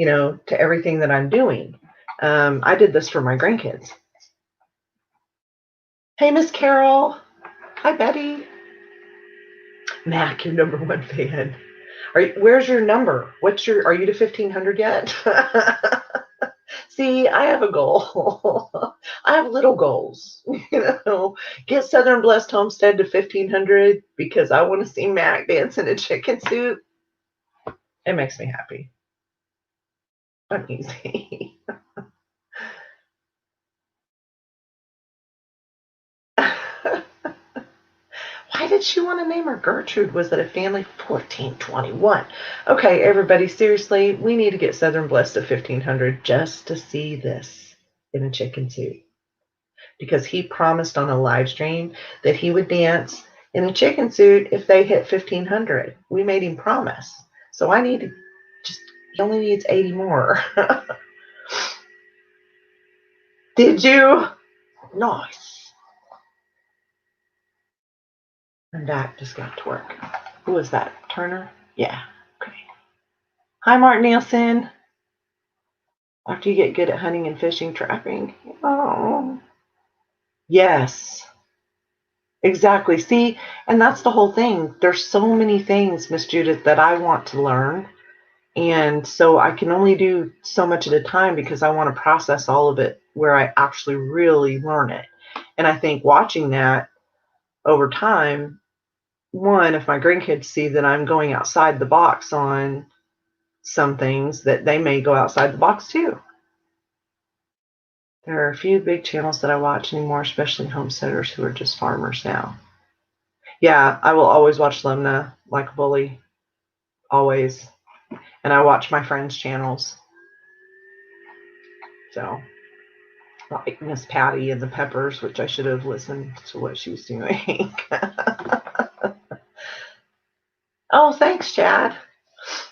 to everything that I'm doing. I did this for my grandkids. Hey, Miss Carol. Hi, Betty. Mac, your number one fan. Where's your number? Are you to 1,500 yet? See, I have a goal. I have little goals. Get Southern Blessed Homestead to 1,500 because I want to see Mac dance in a chicken suit. It makes me happy. I'm easy. Why did she want to name her Gertrude? Was it a family 1421? Okay, everybody, seriously, we need to get Southern Blessed to 1500 just to see this in a chicken suit. Because he promised on a live stream that he would dance in a chicken suit if they hit 1500. We made him promise. So I need to just, he only needs 80 more. Did you? Nice. And Dak just got to work. Who was that? Turner? Yeah. Okay. Hi, Martin Nielsen. After you get good at hunting and fishing, trapping. Oh. Yes. Exactly. See, and that's the whole thing. There's so many things, Miss Judith, that I want to learn. And so I can only do so much at a time because I want to process all of it where I actually really learn it. And I think watching that over time, one, if my grandkids see that I'm going outside the box on some things, that they may go outside the box too. There are a few big channels that I watch anymore, especially homesteaders who are just farmers now. Yeah, I will always watch Lemna like a bully. Always. And I watch my friends' channels. So, like Miss Patty and the Peppers, which I should have listened to what she was doing. Oh, thanks, Chad.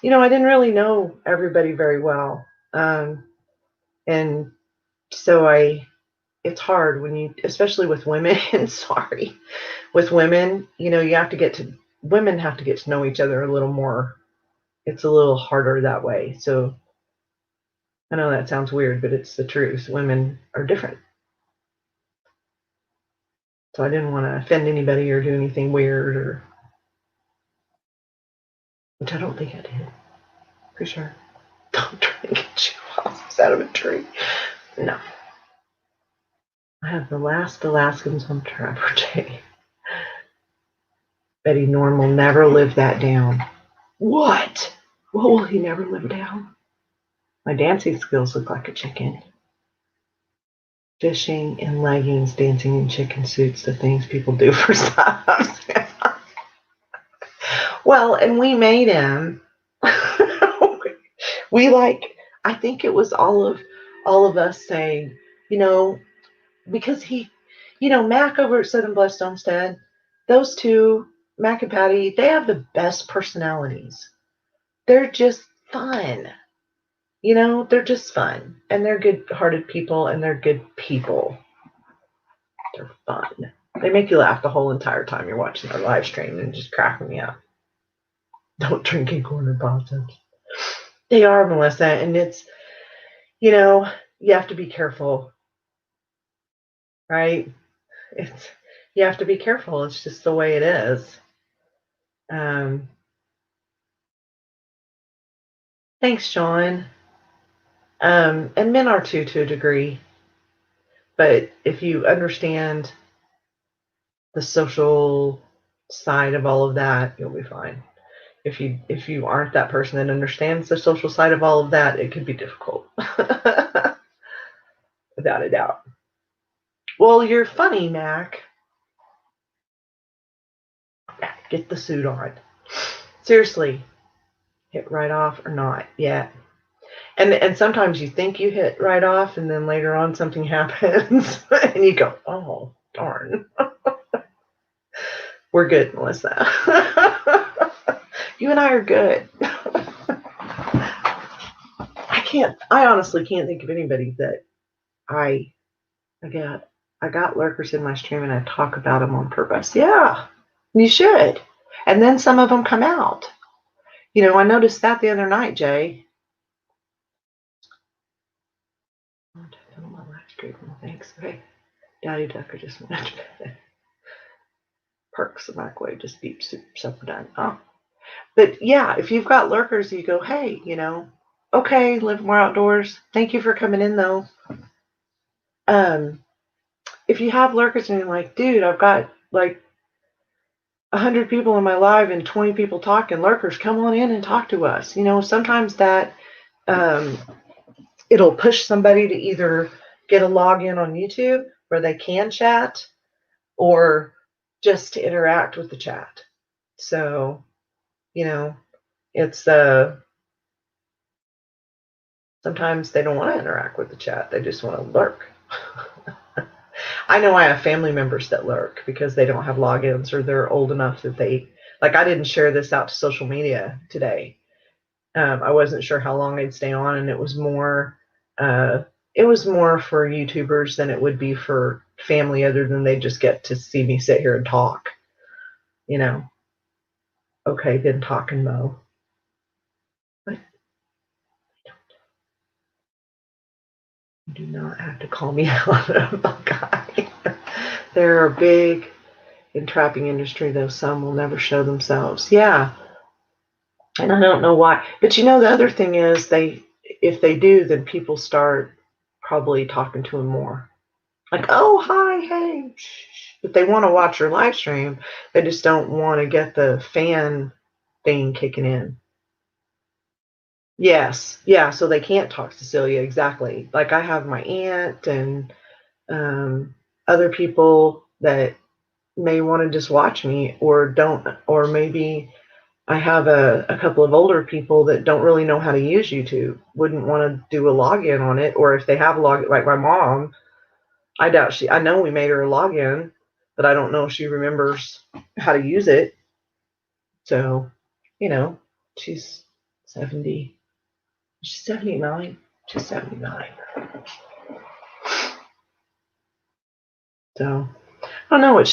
You know, I didn't really know everybody very well. And so it's hard when you, especially with women, sorry, with women, you know, women have to get to know each other a little more. It's a little harder that way. So I know that sounds weird, but it's the truth. Women are different. So I didn't want to offend anybody or do anything weird, or which I don't think I did. For sure. Don't try to get you off out of a tree. No. I have the last Alaskans on Trapper Day. Betty Norm will never live that down. What? What will he never live down? My dancing skills look like a chicken. Fishing in leggings, dancing in chicken suits, the things people do for subs. Well, and we made him. I think it was all of us saying, you know, because Mac over at Southern Blessed Homestead, those two, Mac and Patty, they have the best personalities. They're just fun. They're just fun. And they're good-hearted people, and they're good people. They're fun. They make you laugh the whole entire time you're watching their live stream and just cracking me up. Don't drink in corner possums. They are, Melissa, and it's, you have to be careful, right? You have to be careful. It's just the way it is. Thanks, Sean. And men are too, to a degree. But if you understand the social side of all of that, you'll be fine. If you aren't that person that understands the social side of all of that, it could be difficult. Without a doubt. Well, you're funny, Mac. Get the suit on. Seriously, hit right off or not yet. And sometimes you think you hit right off, and then later on something happens, and you go, "Oh, darn." We're good, Melissa. You and I are good. I honestly can't think of anybody that I got lurkers in my stream and I talk about them on purpose. Yeah, you should. And then some of them come out. I noticed that the other night, Jay. Thanks. Okay. Daddy Ducker just went to bed. Perks the microwave, just beep, soup, supper done. Oh. But yeah, if you've got lurkers, you go, hey, okay, live more outdoors. Thank you for coming in, though. If you have lurkers and you're like, dude, I've got 100 people in my live and 20 people talking, lurkers, come on in and talk to us. Sometimes that um, it'll push somebody to either get a login on YouTube where they can chat or just to interact with the chat. So, it's sometimes they don't want to interact with the chat. They just want to lurk. I know I have family members that lurk because they don't have logins or they're old enough that I didn't share this out to social media today. I wasn't sure how long I'd stay on, and uh, it was more for YouTubers than it would be for family, other than they just get to see me sit here and talk. Okay, been talking, Mo. But you do not have to call me out of a guy. They're big in trapping industry, though some will never show themselves. Yeah, and I don't know why. But the other thing is if they do, then people start probably talking to them more. Like, oh, hi, hey. But they want to watch your live stream. They just don't want to get the fan thing kicking in. Yes. Yeah. So they can't talk Cecilia. Exactly. Like I have my aunt and other people that may want to just watch me or don't, or maybe I have a couple of older people that don't really know how to use YouTube, wouldn't want to do a login on it. Or if they have a login, like my mom, I know we made her a login, but I don't know if she remembers how to use it. So, she's 70. She's 79. She's 79. So, I don't know.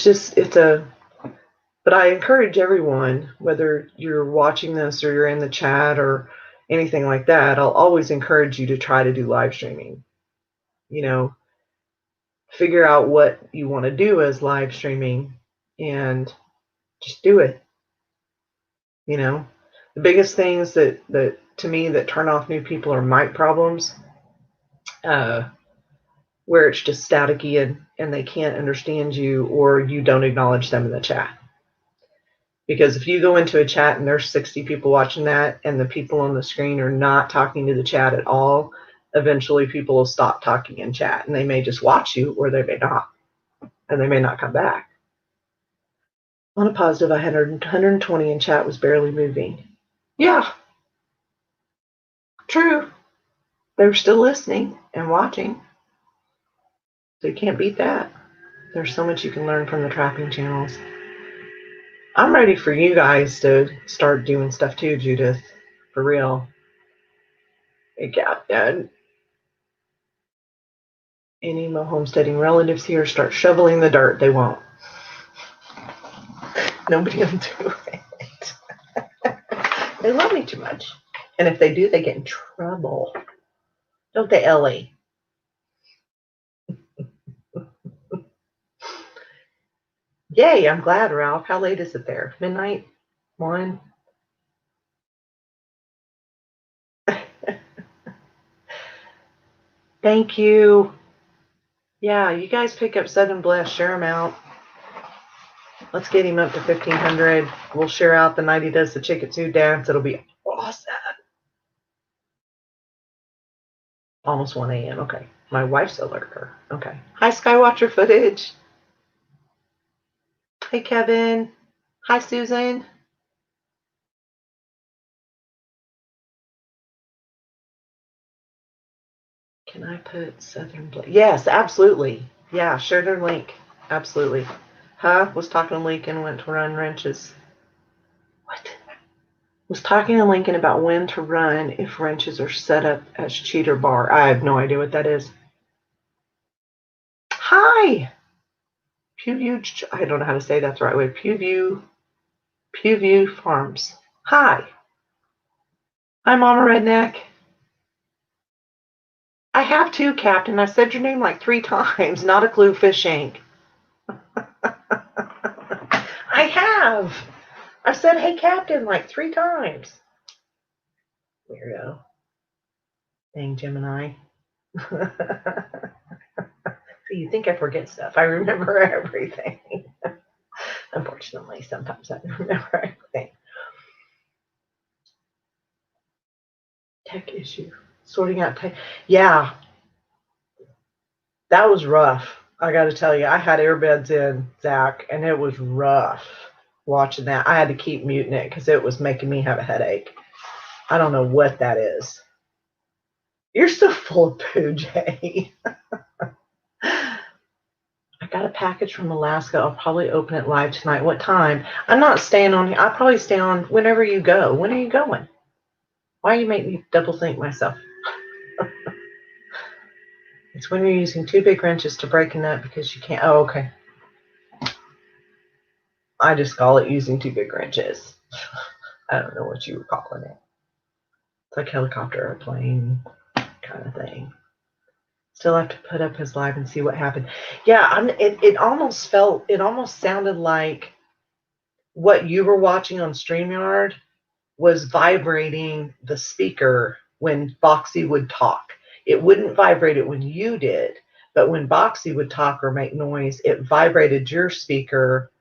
But I encourage everyone, whether you're watching this or you're in the chat or anything like that, I'll always encourage you to try to do live streaming. Figure out what you want to do as live streaming and just do it. The biggest things that to me that turn off new people are mic problems, where it's just staticky and they can't understand you or you don't acknowledge them in the chat. Because if you go into a chat and there's 60 people watching that and the people on the screen are not talking to the chat at all, eventually people will stop talking in chat and they may just watch you or they may not. And they may not come back. On a positive, I had 120 in chat, was barely moving. Yeah, true. They were still listening and watching. So you can't beat that. There's so much you can learn from the trapping channels. I'm ready for you guys to start doing stuff too, Judith. For real. And any homesteading relatives here start shoveling the dirt, they won't. Nobody will do it. They love me too much. And if they do, they get in trouble. Don't they, Ellie? Yay, I'm glad, Ralph. How late is it there? Midnight? 1? Thank you. Yeah, you guys pick up Southern Bless, share them out. Let's get him up to 1,500. We'll share out the night he does the Chickatoo dance. It'll be awesome. Almost 1 a.m. Okay. My wife's a lurker. Okay. Hi, Skywatcher footage. Hey, Kevin. Hi, Susan. Can I put Southern Bless? Yes, absolutely. Yeah, share their link. Absolutely. Huh? Was talking to Lincoln, went to run wrenches. What? Was talking to Lincoln about when to run if wrenches are set up as cheater bar. I have no idea what that is. Hi. Pewview, I don't know how to say that the right way. Pewview Farms. Hi. Hi, Mama Redneck. I have too, Captain. I said your name like 3 times. Not a clue, fish shank. I have. I've said, hey, Captain, like 3 times. Weirdo. Dang, Gemini. So you think I forget stuff. I remember everything. Unfortunately, sometimes I don't remember everything. Tech issue. Sorting out tech. Yeah, that was rough. I got to tell you, I had earbuds in, Zach, and it was rough watching that. I had to keep muting it because it was making me have a headache. I don't know what that is. You're so full of poo, Jay. I got a package from Alaska. I'll probably open it live tonight. What time? I'm not staying on. I'll probably stay on whenever you go. When are you going? Why you make me double think myself? It's when you're using 2 big wrenches to break a nut because you can't. Oh, okay. I just call it using 2 big wrenches. I don't know what you were calling it. It's like helicopter or plane kind of thing. Still have to put up his live and see what happened. Yeah, it almost sounded like what you were watching on StreamYard was vibrating the speaker when Boxy would talk. It wouldn't vibrate it when you did, but when Boxy would talk or make noise, it vibrated your speaker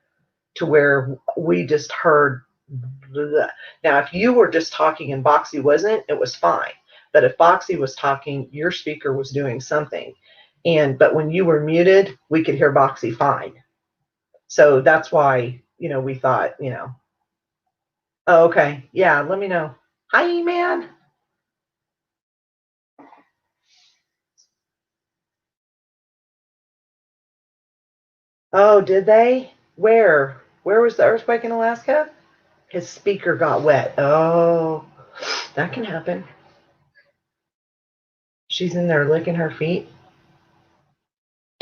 to where we just heard. Bleh. Now, if you were just talking and Boxy wasn't, it was fine. But if Boxy was talking, your speaker was doing something. But when you were muted, we could hear Boxy fine. So that's why, we thought, oh, okay. Yeah, let me know. Hi, man. Oh, did they? Where? Where was the earthquake in Alaska? His speaker got wet. Oh, that can happen. She's in there licking her feet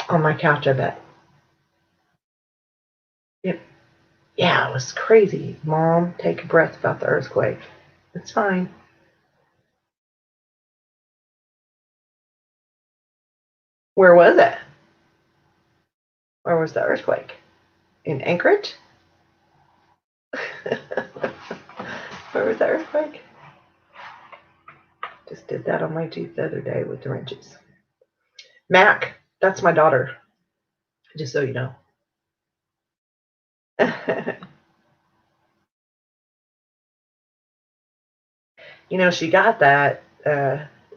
on my couch, I bet. Yep. Yeah, it was crazy. Mom, take a breath about the earthquake. It's fine. Where was it? Where was the earthquake? In Anchorage? Where was the earthquake? Just did that on my Jeep the other day with the wrenches. Mac, that's my daughter, just so you know. She got that.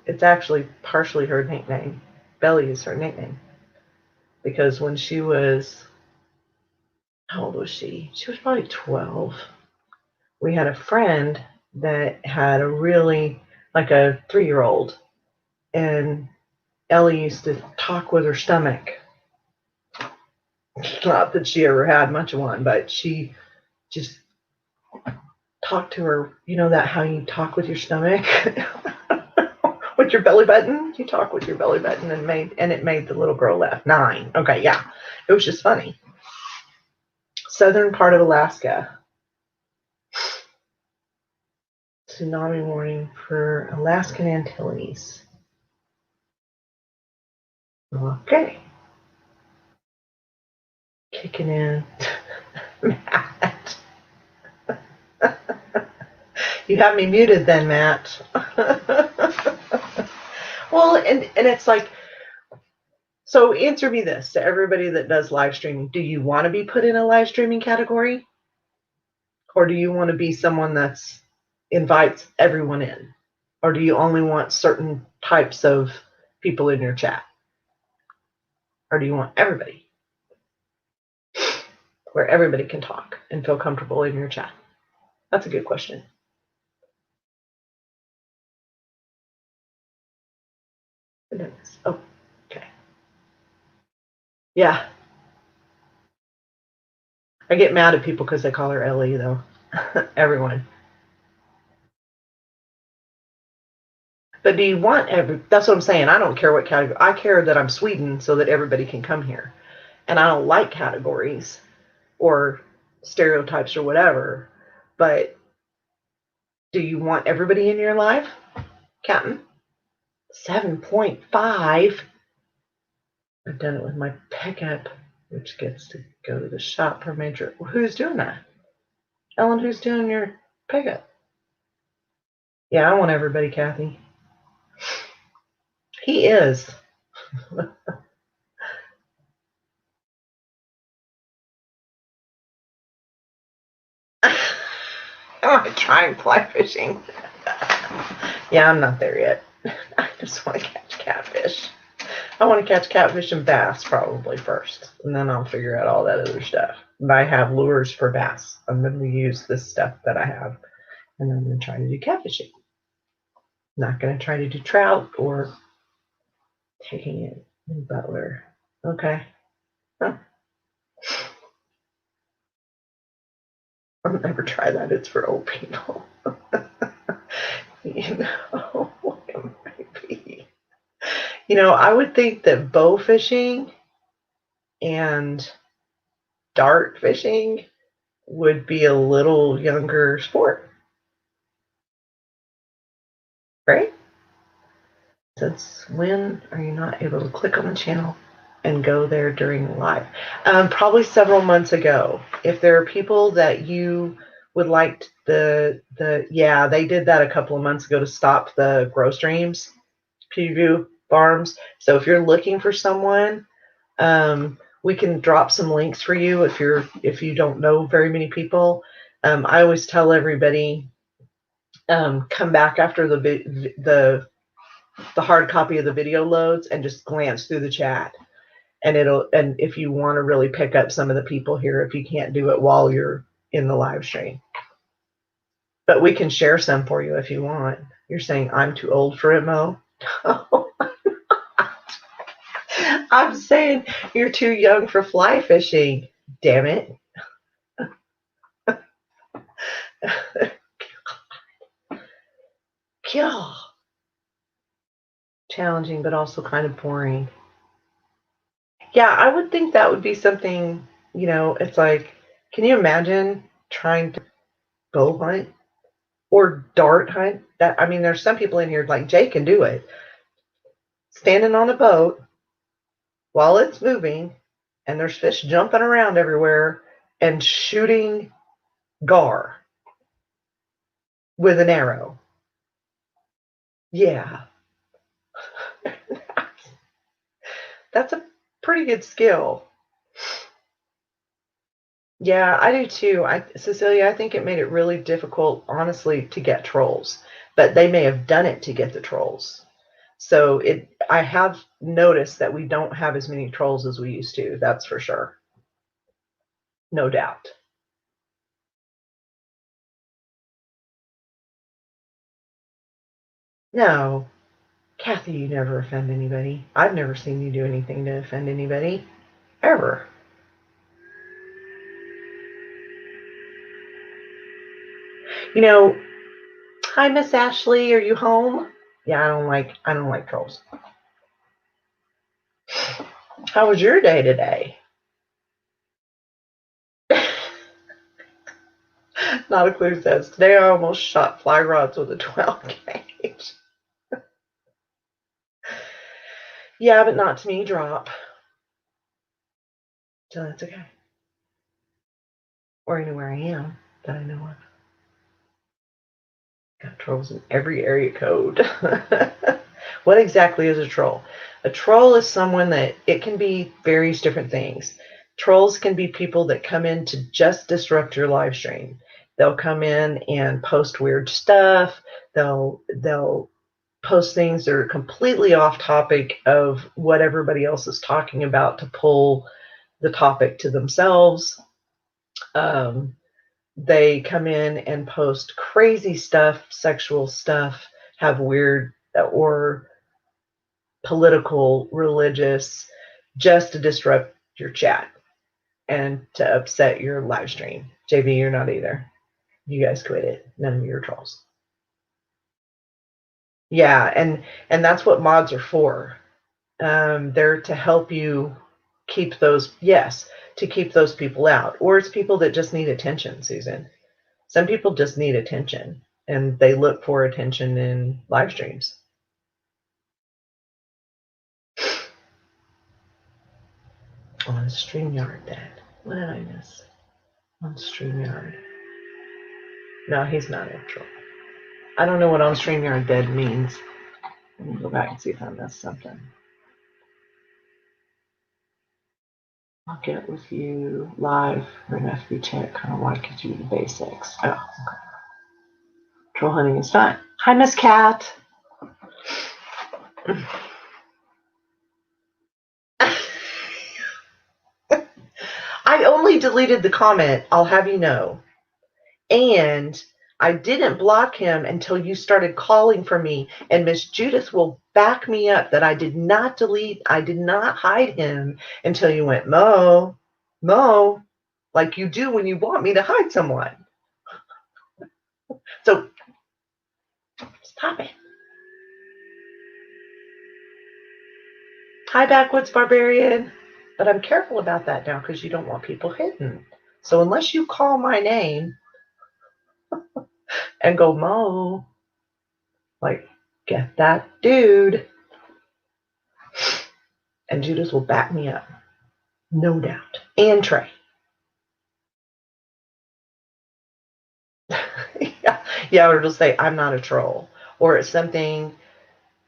It's actually partially her nickname. Belly is her nickname. Because when she was, how old was she? She was probably 12. We had a friend that had like a 3-year-old. And Ellie used to talk with her stomach. Not that she ever had much of one, but she just talked to her. You know that how you talk with your stomach? With your belly button? You talk with your belly button and it made the little girl laugh. 9. Okay, yeah. It was just funny. Southern part of Alaska. Tsunami warning for Alaskan Antilles. Okay. Kicking in. Matt. You have me muted then, Matt. Well, and it's like, so answer me this to everybody that does live streaming. Do you want to be put in a live streaming category? Or do you want to be someone that's invites everyone in? Or do you only want certain types of people in your chat? Or do you want everybody? Where everybody can talk and feel comfortable in your chat? That's a good question. Oh, okay. Yeah. I get mad at people because they call her Ellie, though. Everyone. But do you want that's what I'm saying. I don't care what category. I care that I'm Sweden so that everybody can come here. And I don't like categories or stereotypes or whatever. But do you want everybody in your life, Captain? 7.5. I've done it with my pickup, which gets to go to the shop for major. Who's doing that? Ellen, who's doing your pickup? Yeah, I want everybody, Kathy. He is. I'm trying fly fishing. Yeah, I'm not there yet. I just want to catch catfish. I want to catch catfish and bass probably first, and then I'll figure out all that other stuff. But I have lures for bass. I'm going to use this stuff that I have, and I'm going to try to do catfishing. Not going to try to do trout or taking it in Butler. Okay. Huh. I'll never try that. It's for old people. You know, it might be. You know, I would think that bow fishing and dart fishing would be a little younger sport, right? Since when are you not able to click on the channel and go there during live? Probably several months ago. If there are people that you would like yeah, they did that a couple of months ago to stop the grow streams, preview farms. So if you're looking for someone, we can drop some links for you if you don't know very many people. I always tell everybody, come back after the hard copy of the video loads and just glance through the chat, and if you want to really pick up some of the people here, if you can't do it while you're in the live stream, but we can share some for you if you want. You're saying I'm too old for it, Mo? I'm saying you're too young for fly fishing. Damn it. Yeah. Challenging, but also kind of boring. Yeah, I would think that would be something, it's like, can you imagine trying to bow hunt or dart hunt? There's some people in here, like Jay can do it. Standing on a boat while it's moving and there's fish jumping around everywhere and shooting gar with an arrow. Yeah. That's a pretty good skill. Yeah, I do too. Cecilia, I think it made it really difficult, honestly, to get trolls, but they may have done it to get the trolls. So I have noticed that we don't have as many trolls as we used to. That's for sure. No doubt. No, Kathy, you never offend anybody. I've never seen you do anything to offend anybody, ever. Hi, Miss Ashley, are you home? Yeah, I don't like trolls. How was your day today? Not a clue says, today I almost shot fly rods with a 12 gauge. Yeah, but not to me, drop. So that's okay. Or anywhere I am that I know of. Got trolls in every area code. What exactly is a troll? A troll is someone that, it can be various different things. Trolls can be people that come in to just disrupt your live stream. They'll come in and post weird stuff. They'll post things that are completely off topic of what everybody else is talking about to pull the topic to themselves. They come in and post crazy stuff, sexual stuff, have weird or political, religious, just to disrupt your chat and to upset your live stream. JB, you're not either. You guys quit it. None of your trolls. Yeah, and that's what mods are for. They're to help you keep those, to keep those people out. Or it's people that just need attention, Susan. Some people just need attention, and they look for attention in live streams. On StreamYard, Dad. What did I miss? On StreamYard. No, he's not a troll. I don't know what on StreamYard dead means. Let me go back and see if I missed something. I'll get with you live or an FB chat, kind of walk you through the basics. Oh, okay. Troll hunting is fun. Hi, Miss Cat. I only deleted the comment, I'll have you know. And I didn't block him until you started calling for me. And Miss Judith will back me up that I did not delete, I did not hide him until you went, Mo, like you do when you want me to hide someone. So stop it. Hi, Backwoods Barbarian. But I'm careful about that now because you don't want people hidden. So unless you call my name and go, Mo, like, get that dude. And Judith will back me up. No doubt. And Trey. Yeah, or it'll say, I'm not a troll. Or it's something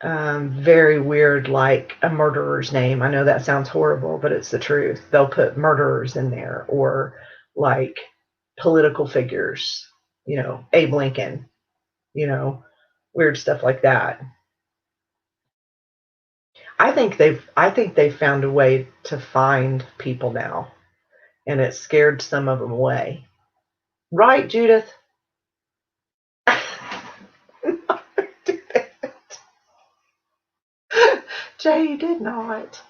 very weird like a murderer's name. I know that sounds horrible, but it's the truth. They'll put murderers in there, or like political figures, Abe Lincoln, weird stuff like that. I think they've found a way to find people now, and it scared some of them away. Right, Judith? Jay did not.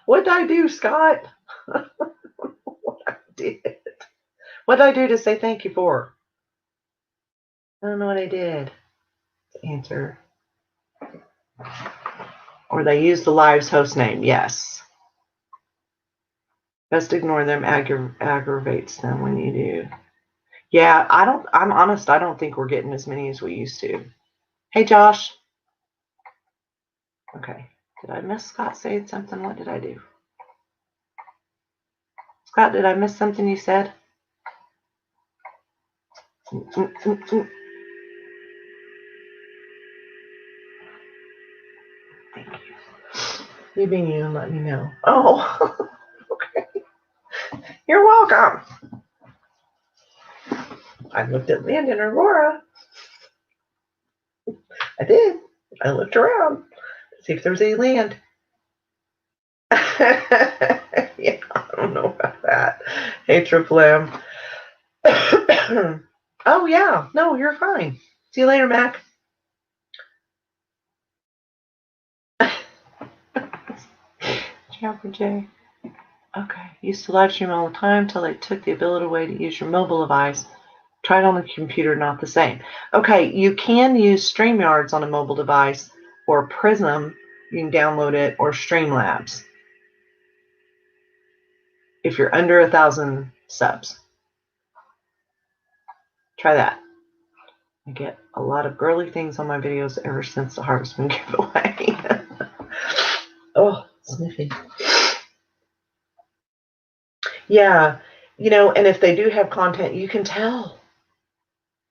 What did I do, Scott? What I did. What did I do to say thank you for? I don't know what I did to answer. Or they use the live's host name. Yes. Best ignore them. Aggravates them when you do. Yeah, I'm honest. I don't think we're getting as many as we used to. Hey, Josh. Okay. Did I miss Scott saying something? What did I do? Scott, did I miss something you said? Thank you. You being you and let me know. Oh, okay. You're welcome. I looked at Land and Aurora. I did. I looked around to see if there was any land. Yeah, I don't know about that. Hey, Triple M. Oh, yeah. No, you're fine. See you later, Mac. Jabber Jay. Okay. Used to live stream all the time until they took the ability away to use your mobile device. Tried on the computer, not the same. Okay, you can use StreamYards on a mobile device, or Prism, you can download it, or Streamlabs if you're under 1,000 subs. Try that. I get a lot of girly things on my videos ever since the Harvest Moon giveaway. Oh, sniffy. Yeah, and if they do have content, you can tell.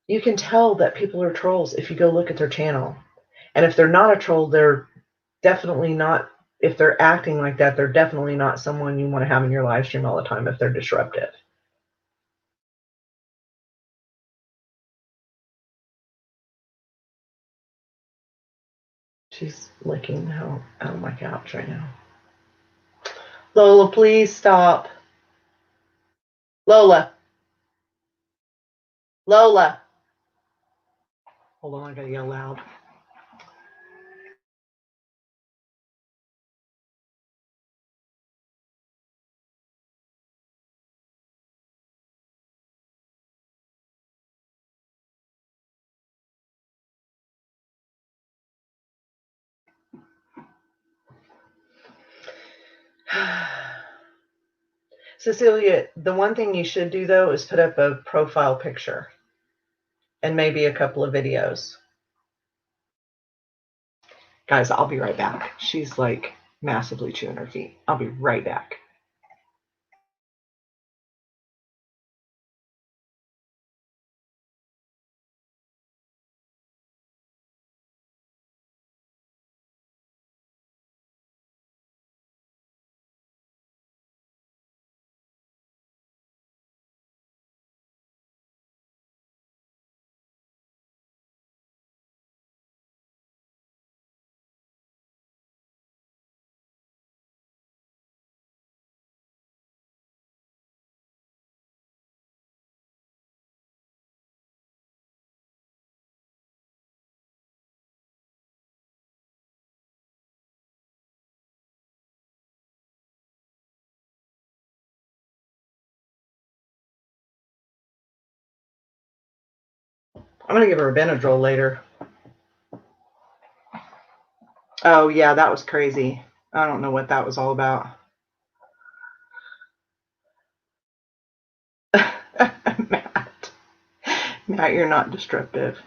You can tell that people are trolls if you go look at their channel. And if they're not a troll, they're definitely not, if they're acting like that, they're definitely not someone you want to have in your live stream all the time if they're disruptive. She's licking out of my couch right now. Lola, please stop. Lola. Lola. Hold on, I gotta yell loud. Cecilia, the one thing you should do though is put up a profile picture and maybe a couple of videos. Guys, I'll be right back. She's like massively chewing her feet. I'll be right back. I'm going to give her a Benadryl later. Oh, yeah, that was crazy. I don't know what that was all about. Matt, you're not destructive.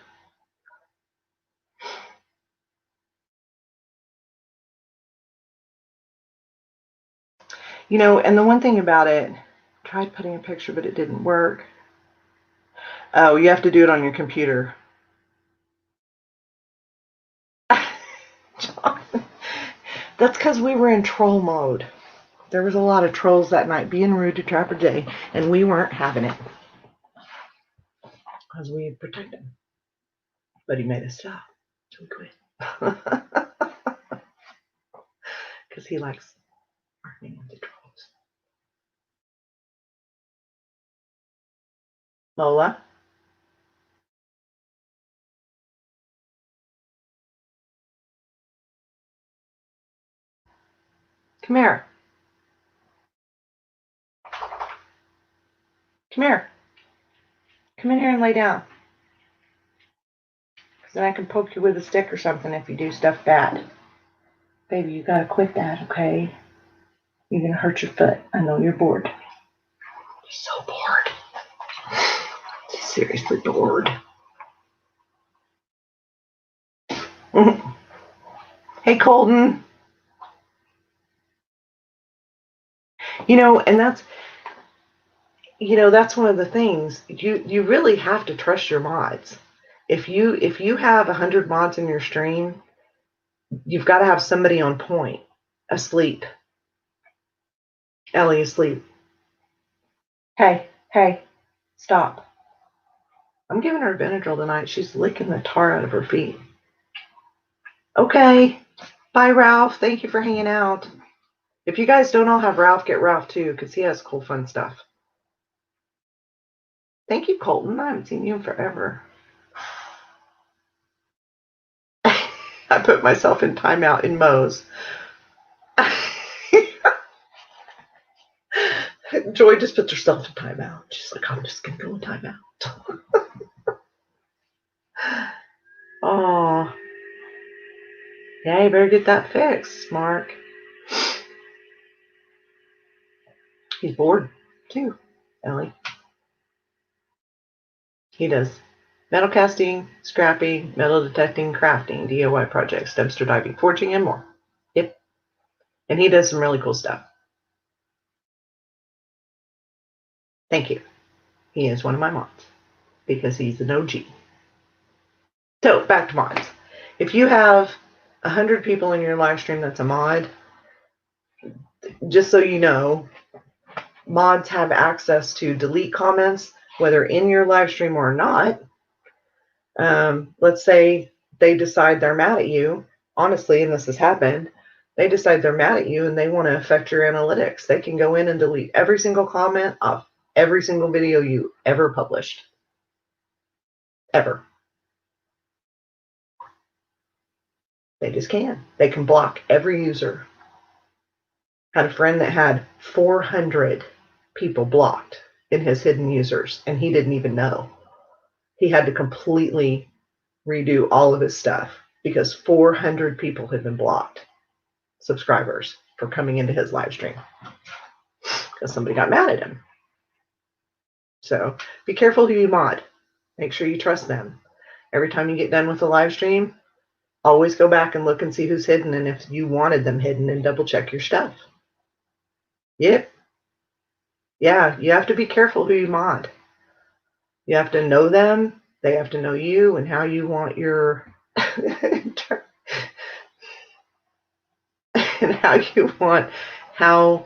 You know, and the one thing about it, I tried putting a picture, but it didn't work. Oh, you have to do it on your computer. John, that's because we were in troll mode. There was a lot of trolls that night being rude to Trapper Jay, and we weren't having it. Because we protected him. But he made us stop. So we quit. Because he likes arguing with the trolls. Lola? Come here. Come here. Come in here and lay down. Because then I can poke you with a stick or something if you do stuff bad. Baby, you gotta quit that, okay? You're gonna hurt your foot. I know you're bored. You're so bored. Seriously bored. Hey, Colton. You know, and that's one of the things. You really have to trust your mods. If you have 100 mods in your stream, you've got to have somebody on point, asleep. Ellie asleep. Hey, stop. I'm giving her a Benadryl tonight. She's licking the tar out of her feet. Okay. Bye, Ralph. Thank you for hanging out. If you guys don't all have Ralph, get Ralph too, because he has cool, fun stuff. Thank you, Colton. I haven't seen you in forever. I put myself in timeout in Moe's. Joy just puts herself in timeout. She's like, I'm just going to go in timeout. Oh. Yeah, you better get that fixed, Mark. He's bored, too, Ellie. He does metal casting, scrapping, metal detecting, crafting, DIY projects, dumpster diving, forging, and more. Yep. And he does some really cool stuff. Thank you. He is one of my mods because he's an OG. So, back to mods. If you have 100 people in your live stream that's a mod, just so you know, mods have access to delete comments, whether in your live stream or not. Let's say they decide they're mad at you. Honestly, and this has happened, they decide they're mad at you and they want to affect your analytics. They can go in and delete every single comment off every single video you ever published. Ever. They just can. They can block every user. Had a friend that had 400 people blocked in his hidden users, and he didn't even know. He had to completely redo all of his stuff because 400 people had been blocked, subscribers, for coming into his live stream because somebody got mad at him. So be careful who you mod. Make sure you trust them. Every time you get done with a live stream, always go back and look and see who's hidden, and if you wanted them hidden, and double check your stuff. Yep. Yeah, you have to be careful who you mod. You have to know them. They have to know you and how you want your and how you want how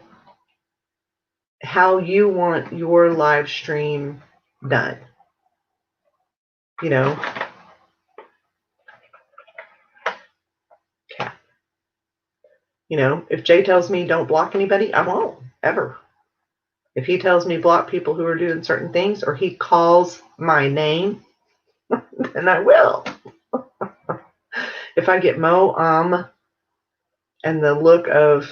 you want your live stream done. You know. Okay. You know, if Jay tells me don't block anybody, I won't ever. If he tells me block people who are doing certain things, or he calls my name, then I will. If I get Mo, and the look of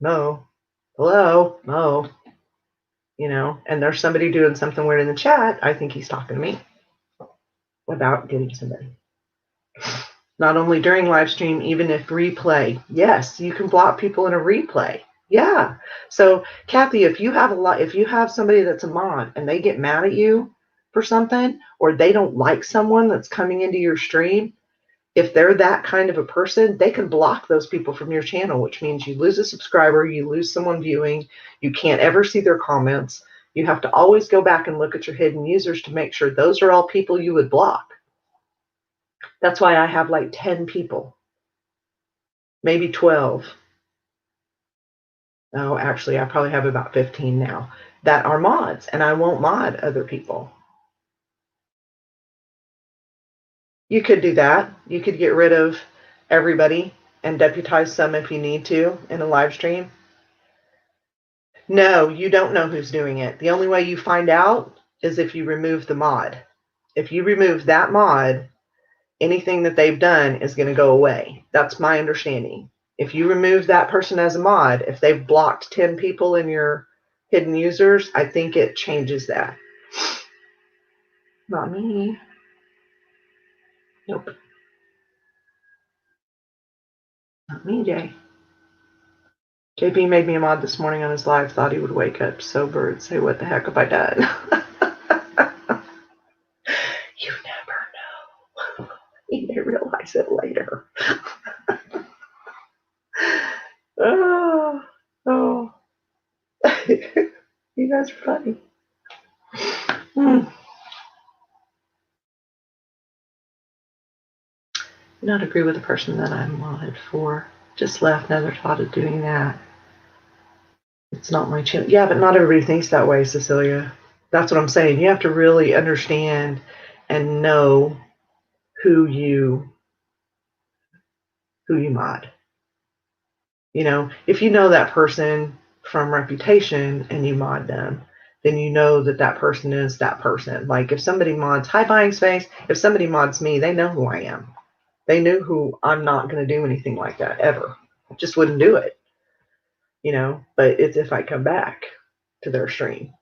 Mo, hello, Mo, you know, and there's somebody doing something weird in the chat, I think he's talking to me. without getting somebody. Not only during live stream, even if replay. Yes, you can block people in a replay. Yeah. So Kathy, if you have somebody that's a mod and they get mad at you for something, or they don't like someone that's coming into your stream, if they're that kind of a person, they can block those people from your channel, which means you lose a subscriber, you lose someone viewing, you can't ever see their comments. You have to always go back and look at your hidden users to make sure those are all people you would block. That's why I have like 10 people, maybe 12. No, actually, I probably have about 15 now that are mods, and I won't mod other people. You could do that. You could get rid of everybody and deputize some if you need to in a live stream. No, you don't know who's doing it. The only way you find out is if you remove the mod. If you remove that mod, anything that they've done is going to go away. That's my understanding. If you remove that person as a mod, if they've blocked 10 people in your hidden users, I think it changes that. Not me. Nope. Not me, Jay. JP made me a mod this morning on his live, thought he would wake up sober and say, what the heck have I done? You never know. He may realize it later. Oh. You guys are funny. Not agree with the person that I'm modded for. Just left, never thought of doing that. It's not my channel. Yeah, but not everybody thinks that way, Cecilia. That's what I'm saying. You have to really understand and know who you mod. You know, if you know that person from reputation and you mod them, then you know that that person is that person. Like if somebody mods High Buying Space, if somebody mods me, they know who I am. They knew who I'm not going to do anything like that ever. I just wouldn't do it. You know, but it's if I come back to their stream.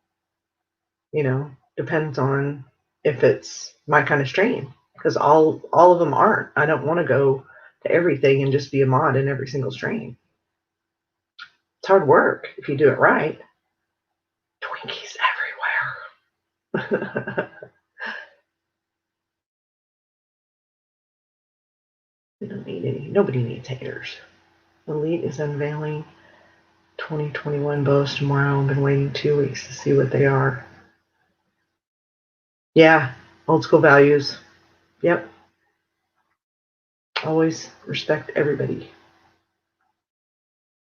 You know, depends on if it's my kind of stream, because all of them aren't. I don't want to go to everything and just be a mod in every single stream. It's hard work if you do it right. Twinkies everywhere. We don't need any. Nobody needs haters. Elite is unveiling 2021 bows tomorrow. I've been waiting 2 weeks to see what they are. Yeah, old school values. Yep. Always respect everybody.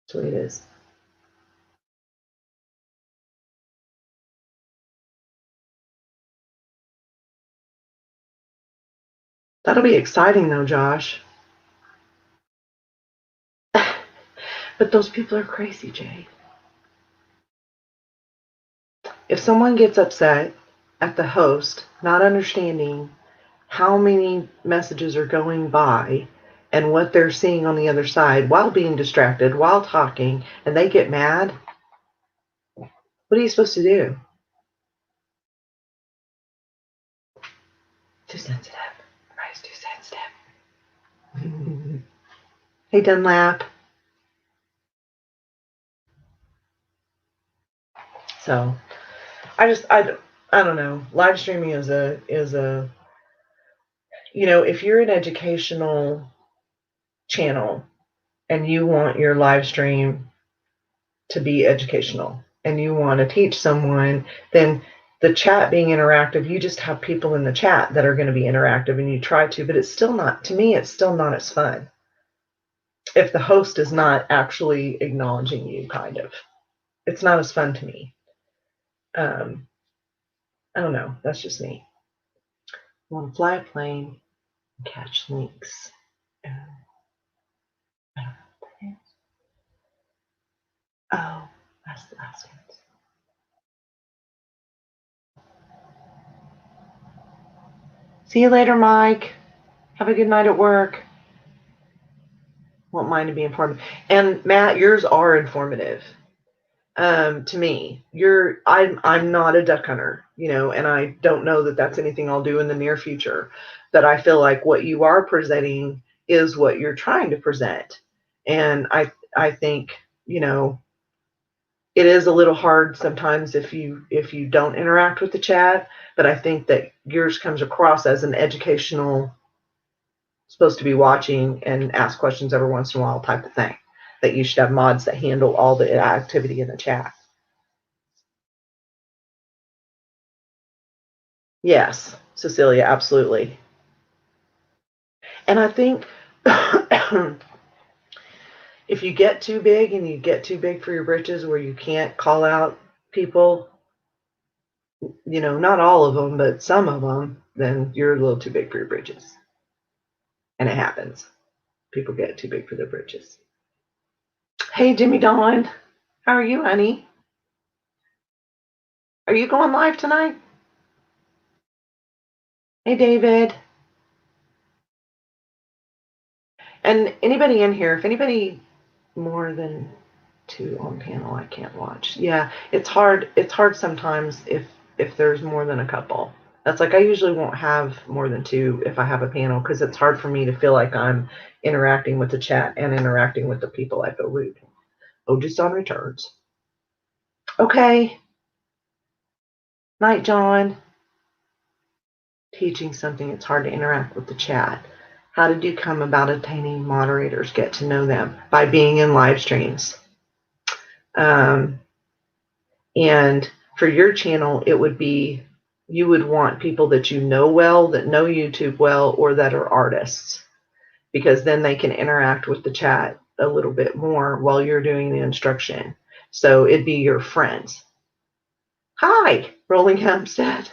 That's the way it is. That'll be exciting though, Josh. But those people are crazy, Jay. If someone gets upset at the host not understanding how many messages are going by and what they're seeing on the other side while being distracted, while talking, and they get mad, what are you supposed to do? Too sensitive. Everybody's too sensitive. Hey, Dunlap. So, I don't know. Live streaming is a you know, if you're an educational channel and you want your live stream to be educational and you want to teach someone, then the chat being interactive, you just have people in the chat that are going to be interactive and you try to, but it's still not, to me, it's still not as fun if the host is not actually acknowledging you, kind of. It's not as fun to me. I don't know. That's just me. I want to fly a plane and catch lynx. Oh, that's the last one. See you later, Mike. Have a good night at work. Want mine to be informative. And Matt, yours are informative. To me, I'm not a duck hunter, and I don't know that that's anything I'll do in the near future. That I feel like what you are presenting is what you're trying to present, and I think it is a little hard sometimes if you don't interact with the chat, but I think that yours comes across as an educational, supposed to be watching and ask questions every once in a while type of thing. That you should have mods that handle all the activity in the chat. Yes, Cecilia, absolutely. And I think if you get too big and you get too big for your britches where you can't call out people, not all of them, but some of them, then you're a little too big for your britches. And it happens. People get too big for their britches. Hey, Jimmy Dawn. How are you, honey? Are you going live tonight? Hey, David. And anybody in here, if anybody more than 2 on panel, I can't watch. Yeah, it's hard. It's hard sometimes if there's more than a couple. That's like I usually won't have more than 2 if I have a panel because it's hard for me to feel like I'm interacting with the chat and interacting with the people. I feel rude. Oh, just on returns. Okay. Night, John. Teaching something, it's hard to interact with the chat. How did you come about attaining moderators? Get to know them by being in live streams. And for your channel, it would be you would want people that you know well, that know YouTube well, or that are artists, because then they can interact with the chat a little bit more while you're doing the instruction. So it'd be your friends. Hi, Rolling Hempstead.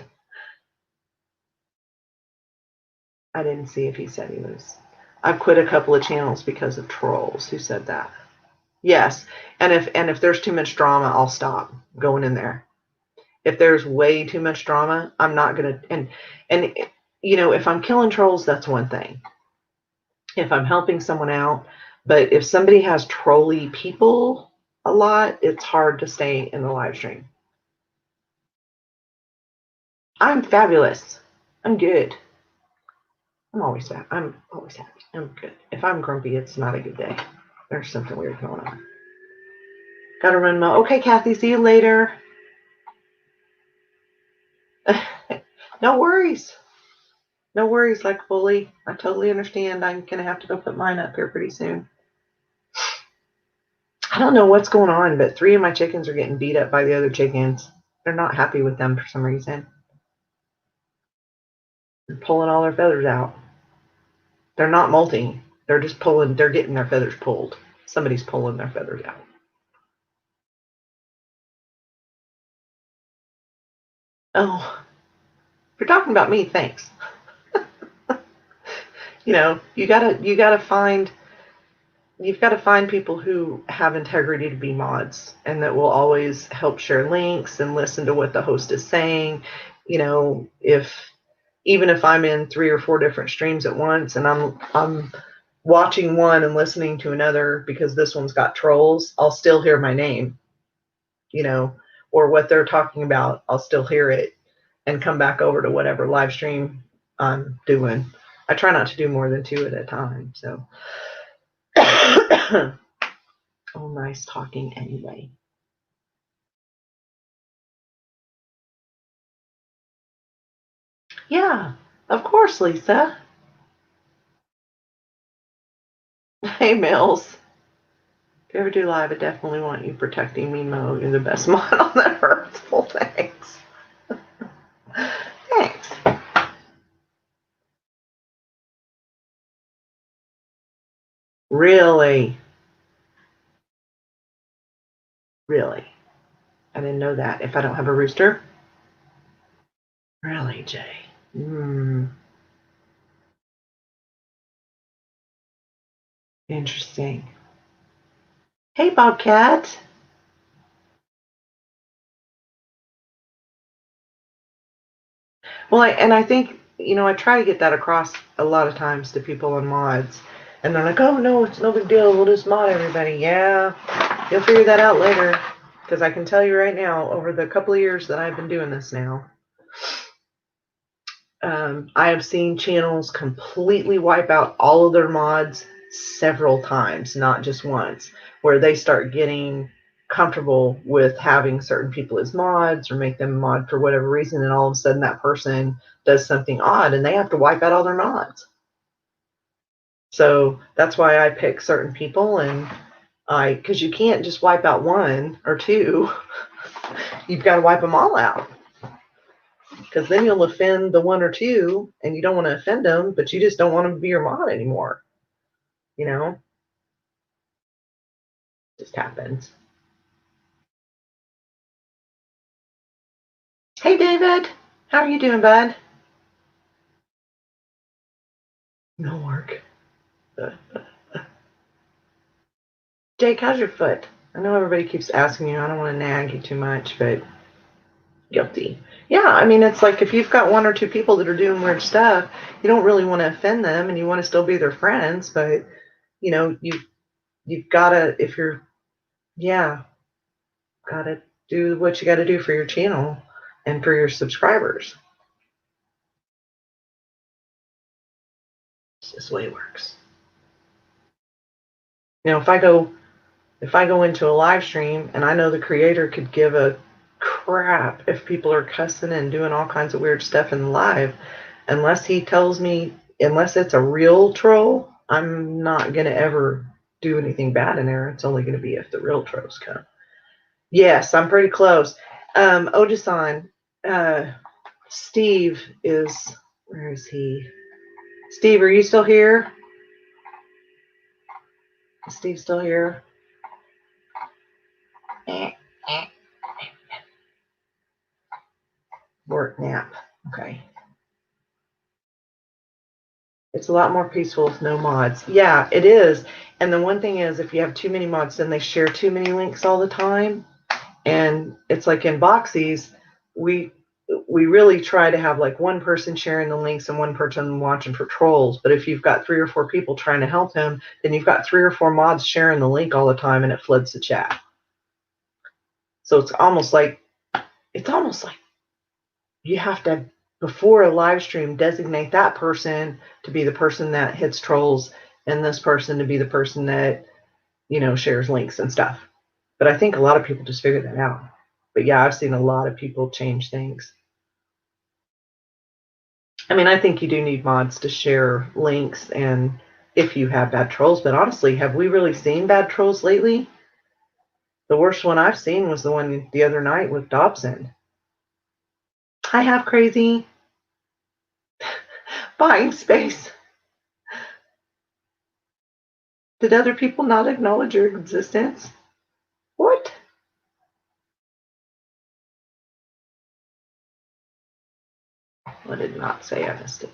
I didn't see if he said he was. I've quit a couple of channels because of trolls. Who said that? Yes. And if there's too much drama, I'll stop going in there. If there's way too much drama, I'm not gonna. And if I'm killing trolls, that's one thing. If I'm helping someone out, but if somebody has trolly people a lot, it's hard to stay in the live stream. I'm fabulous. I'm good. I'm always happy. I'm good. If I'm grumpy, it's not a good day. There's something weird going on. Gotta run my. Okay, Kathy. See you later. No worries. No worries, like fully. I totally understand. I'm gonna have to go put mine up here pretty soon. I don't know what's going on, but 3 of my chickens are getting beat up by the other chickens. They're not happy with them for some reason. They're pulling all their feathers out. They're not molting. They're just pulling. They're getting their feathers pulled. Somebody's pulling their feathers out. Oh, if you're talking about me, thanks. You gotta find. You've got to find people who have integrity to be mods and that will always help share links and listen to what the host is saying. Even if I'm in 3 or 4 different streams at once and I'm watching one and listening to another because this one's got trolls, I'll still hear my name, or what they're talking about. I'll still hear it and come back over to whatever live stream I'm doing. I try not to do more than 2 at a time. So, oh, nice talking anyway. Yeah, of course, Lisa. Hey, Mills. If you ever do live, I definitely want you protecting me, Mo. You're the best mod on the earth. Well, thanks. Thanks. Really? Really? I didn't know that. If I don't have a rooster? Really, Jay? Interesting. Hey, Bobcat. Well, I think, I try to get that across a lot of times to people on mods. And they're like, oh, no, it's no big deal. We'll just mod everybody. Yeah, you'll figure that out later. Because I can tell you right now, over the couple of years that I've been doing this now, I have seen channels completely wipe out all of their mods several times, not just once, where they start getting comfortable with having certain people as mods or make them a mod for whatever reason, and all of a sudden that person does something odd and they have to wipe out all their mods. So that's why I pick certain people, and because you can't just wipe out one or two, you've got to wipe them all out. Because then you'll offend the one or two, and you don't want to offend them, but you just don't want them to be your mod anymore. You know, it just happens. Hey, David, how are you doing, bud? No work. Jake, how's your foot? I know everybody keeps asking you. I don't want to nag you too much, but guilty. Yeah, I mean, it's like if you've got one or two people that are doing weird stuff, you don't really want to offend them, and you want to still be their friends, but you know, you've got to, if you're, yeah, got to do what you got to do for your channel and for your subscribers. It's just the way it works. You know, if I go into a live stream and I know the creator could give a crap if people are cussing and doing all kinds of weird stuff in the live, unless he tells me, unless it's a real troll, I'm not gonna ever do anything bad in there. It's only gonna be if the real trolls come. Yes, I'm pretty close. Ojisan, Steve is, where is he? Steve, are you still here? Is Steve still here? Work nap. Okay. It's a lot more peaceful with no mods. Yeah, it is. And the one thing is, if you have too many mods, then they share too many links all the time. And it's like in Boxies, we really try to have like one person sharing the links and one person watching for trolls. But if you've got 3 or 4 people trying to help him, then you've got 3 or 4 mods sharing the link all the time, and it floods the chat. So it's almost like you have to, before a live stream, designate that person to be the person that hits trolls and this person to be the person that, you know, shares links and stuff. But I think a lot of people just figured that out. But yeah, I've seen a lot of people change things. I mean, I think you do need mods to share links and if you have bad trolls. But honestly, have we really seen bad trolls lately? The worst one I've seen was the one the other night with Dobson. I have crazy buying space. Did other people not acknowledge your existence? What? I did not say I missed it.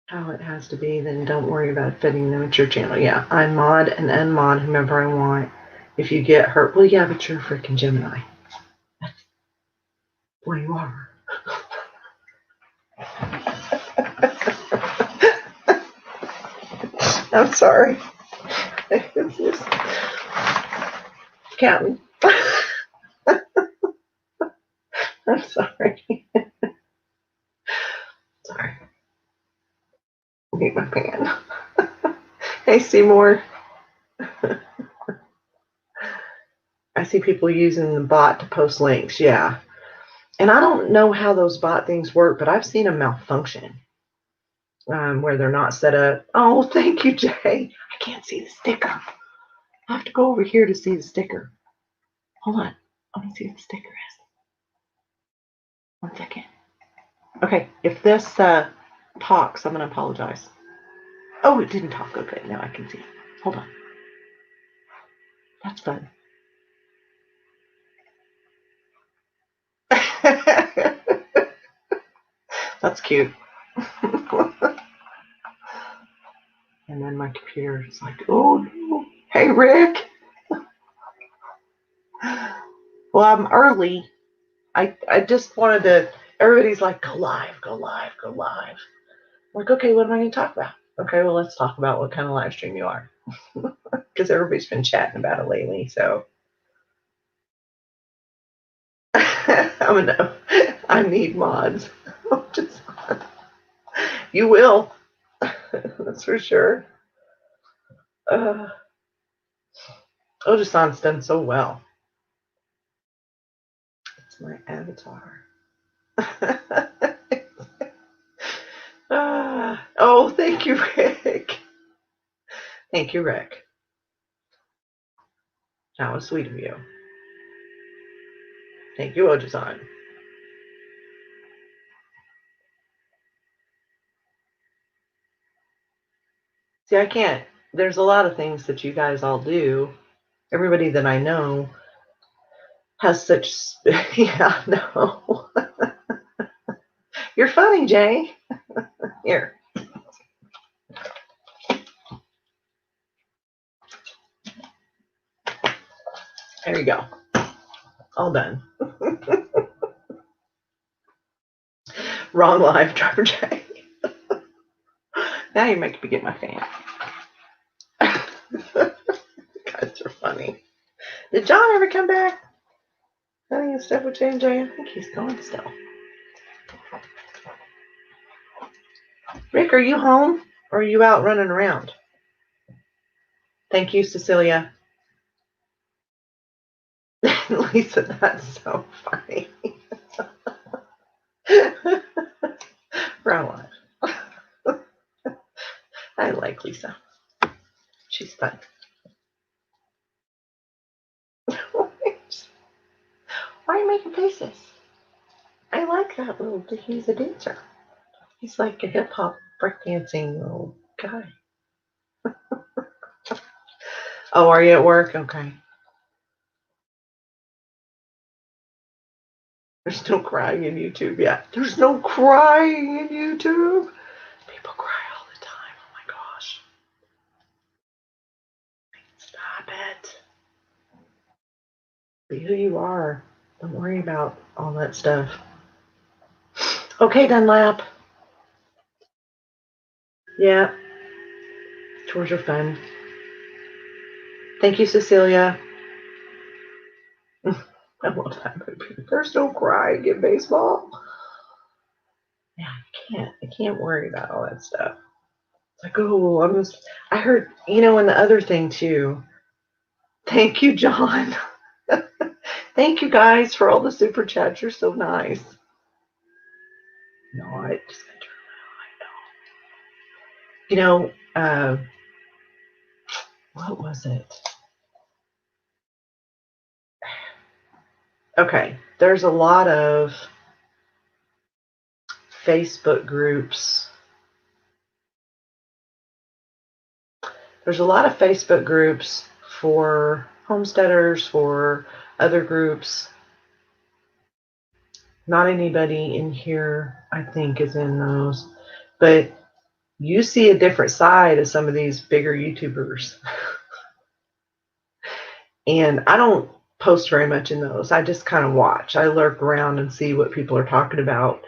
How it has to be, then don't worry about fitting them at your channel. Yeah, I mod and unmod whomever I want. If you get hurt, well, yeah, but you're a freaking Gemini. That's where you are. I'm sorry. It's just counting. I'm sorry. Sorry. I need my pan. Hey, Seymour. I see people using the bot to post links. Yeah. And I don't know how those bot things work, but I've seen them malfunction where they're not set up. Oh, thank you, Jay. I can't see the sticker. I have to go over here to see the sticker. Hold on. Let me see what the sticker is. 1 second. Okay, if this talks, I'm going to apologize. Oh, it didn't talk. Okay, now I can see. Hold on. That's fun. That's cute. And then my computer is like, oh no. Hey, Rick. Well, I'm early. I just wanted to, everybody's like, go live, go live, go live. I'm like, okay, what am I going to talk about? Okay, well, let's talk about what kind of live stream you are. because everybody's been chatting about it lately. So I'm gonna. I need mods. Just, you will. That's for sure. Ojisan's done so well. It's my avatar. Oh, thank you, Rick. Thank you, Rick. That was sweet of you. Thank you, Ojisan. See, I can't. There's a lot of things that you guys all do. Everybody that I know has such. Yeah, no. You're funny, Jay. Here. There you go. All done. Wrong live, Driver Jay. Now you make me get my fan. Guys are funny. Did John ever come back? Having a step with J&J? I think he's gone still. Rick, are you home or are you out running around? Thank you, Cecilia. Lisa, that's so funny. Wrong one. I like Lisa. She's fun. Why are you making faces? I like that little, he's a dancer. He's like a hip hop breakdancing little guy. Oh, are you at work? Okay. There's no crying in YouTube yet. There's no crying in YouTube. People cry all the time. Oh my gosh. Stop it. Be who you are. Don't worry about all that stuff. Okay, Dunlap. Yeah. Chores are fun. Thank you, Cecilia. I love that movie. There's no crying in baseball. Yeah, I can't worry about all that stuff. It's like, oh, I heard, and the other thing too. Thank you, John. Thank you guys for all the super chats. You're so nice. No, I just got to turn around. What was it? Okay, there's a lot of Facebook groups. There's a lot of Facebook groups for homesteaders, for other groups. Not anybody in here, I think, is in those. But you see a different side of some of these bigger YouTubers. And I don't post very much in those. I just kind of watch. I lurk around and see what people are talking about.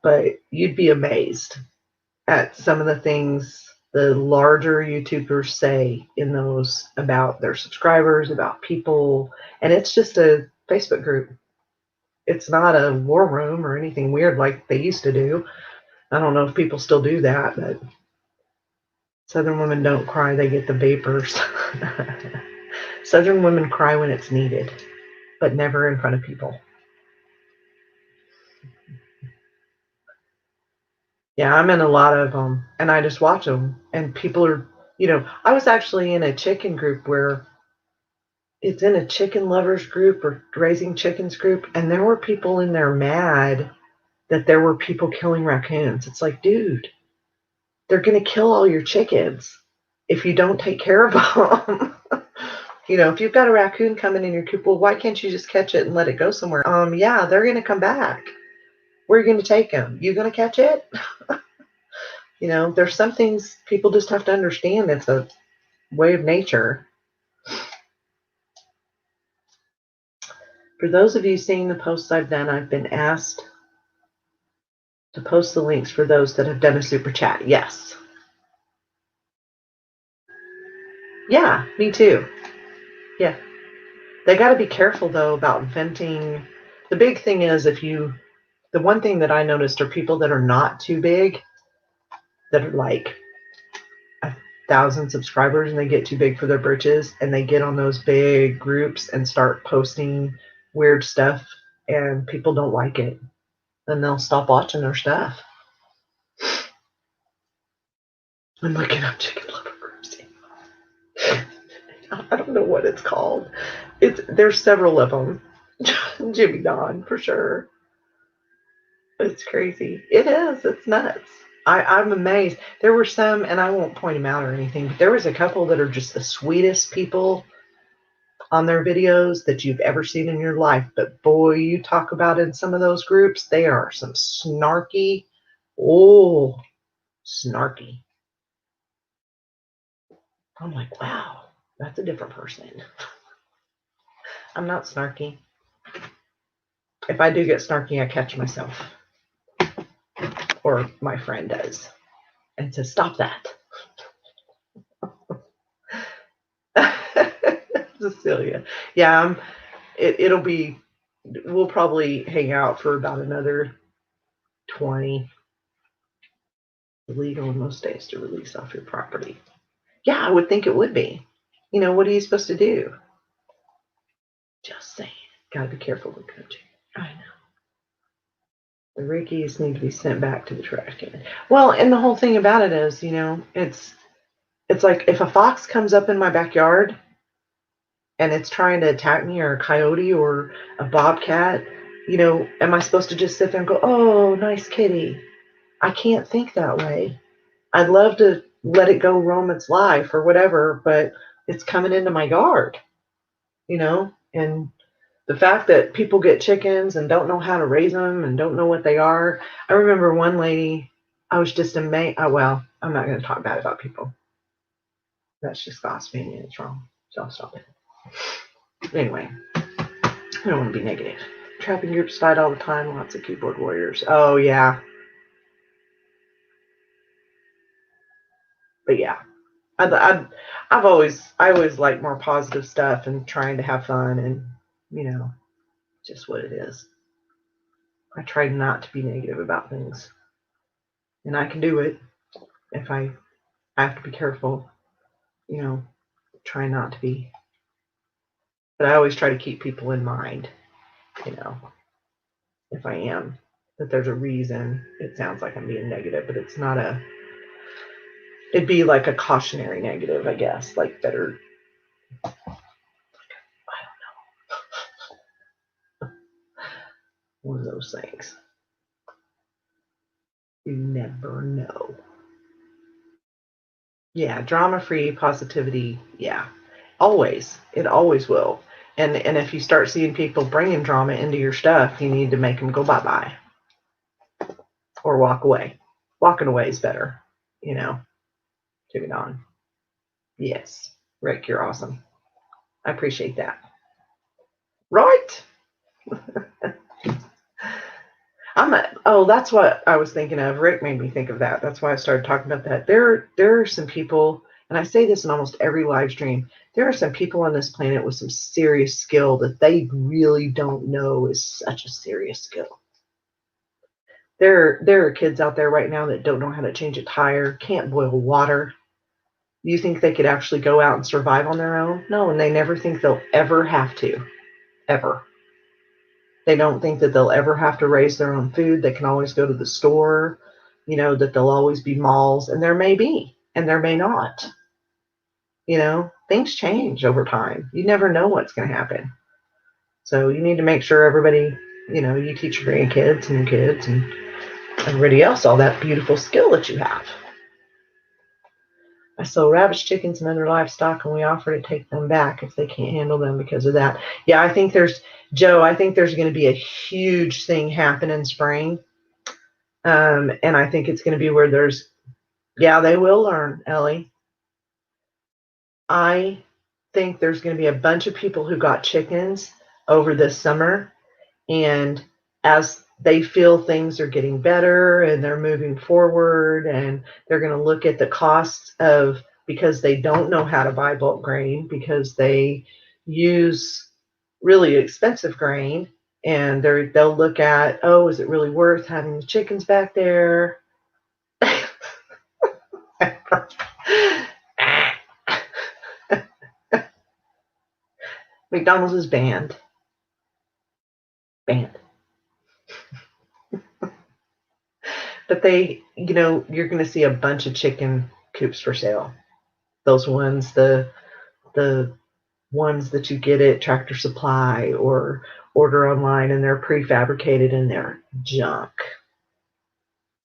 But you'd be amazed at some of the things the larger YouTubers say in those about their subscribers, about people. And it's just a Facebook group. It's not a war room or anything weird like they used to do. I don't know if people still do that, but Southern women don't cry, they get the vapors. Southern women cry when it's needed, but never in front of people. Yeah, I'm in a lot of them, and I just watch them, and people are, I was actually in a chicken group where it's in a chicken lovers group or raising chickens group, and there were people in there mad that there were people killing raccoons. It's like, dude, they're going to kill all your chickens if you don't take care of them. If you've got a raccoon coming in your coop, well, why can't you just catch it and let it go somewhere? Yeah, they're going to come back. Where are you going to take them? You going to catch it? There's some things people just have to understand. It's a way of nature. For those of you seeing the posts I've done, I've been asked to post the links for those that have done a super chat. Yes. Yeah, me too. Yeah. They got to be careful, though, about venting. The big thing is the one thing that I noticed are people that are not too big, that are like 1,000 subscribers and they get too big for their britches and they get on those big groups and start posting weird stuff and people don't like it. Then they'll stop watching their stuff. I'm looking up chicken lover groups. I don't know what it's called. There's several of them. Jimmy Don for sure. It's crazy. It is. It's nuts. I'm amazed. There were some, and I won't point them out or anything, but there was a couple that are just the sweetest people on their videos that you've ever seen in your life. But boy, you talk about in some of those groups, they are some snarky. Oh, snarky. I'm like, wow, that's a different person. I'm not snarky. If I do get snarky, I catch myself. Or my friend does. And says, stop that. Cecilia. Yeah, we'll probably hang out for about another 20. Illegal in most states to release off your property. Yeah, I would think it would be. What are you supposed to do? Just saying. Gotta be careful with coaching. I know. The Rickies need to be sent back to the trash can. Well, and the whole thing about it is, it's like if a fox comes up in my backyard and it's trying to attack me, or a coyote or a bobcat, am I supposed to just sit there and go, oh, nice kitty? I can't think that way. I'd love to let it go roam its life or whatever, but it's coming into my yard, and the fact that people get chickens and don't know how to raise them and don't know what they are. I remember one lady, I was just amazed. Oh, well, I'm not going to talk bad about people. That's just gossiping and it's wrong. So I'll stop it. Anyway, I don't want to be negative. Trapping groups fight all the time. Lots of keyboard warriors. Oh, yeah. But yeah, I always like more positive stuff and trying to have fun and, just what it is. I try not to be negative about things. And I can do it if I have to be careful, try not to be. But I always try to keep people in mind, if I am, that there's a reason. It sounds like I'm being negative, but it's not it'd be like a cautionary negative, I guess, like better. I don't know. One of those things. You never know. Yeah, drama-free positivity. Yeah, always. It always will. And if you start seeing people bringing drama into your stuff, you need to make them go bye-bye or walk away. Walking away is better, Moving on. Yes, Rick, you're awesome. I appreciate that. Right? That's what I was thinking of. Rick made me think of that. That's why I started talking about that. There are some people, and I say this in almost every live stream, there are some people on this planet with some serious skill that they really don't know is such a serious skill. There are kids out there right now that don't know how to change a tire, can't boil water. You think they could actually go out and survive on their own? No, and they never think they'll ever have to. Ever. They don't think that they'll ever have to raise their own food. They can always go to the store, that there'll always be malls, and there may be, and there may not. Things change over time. You never know what's going to happen. So you need to make sure everybody, you teach your grandkids and your kids and everybody else all that beautiful skill that you have. I sell rabbits, chickens, and other livestock, and we offer to take them back if they can't handle them because of that. Yeah, I think there's going to be a huge thing happen in spring. And I think it's going to be where they will learn, Ellie. I think there's going to be a bunch of people who got chickens over this summer, and as they feel things are getting better and they're moving forward and they're going to look at the costs of because they don't know how to buy bulk grain, because they use really expensive grain, and they'll look at, oh, is it really worth having the chickens back there? McDonald's is banned. Banned. But you're going to see a bunch of chicken coops for sale. Those ones, the ones that you get at Tractor Supply or order online, and they're prefabricated and they're junk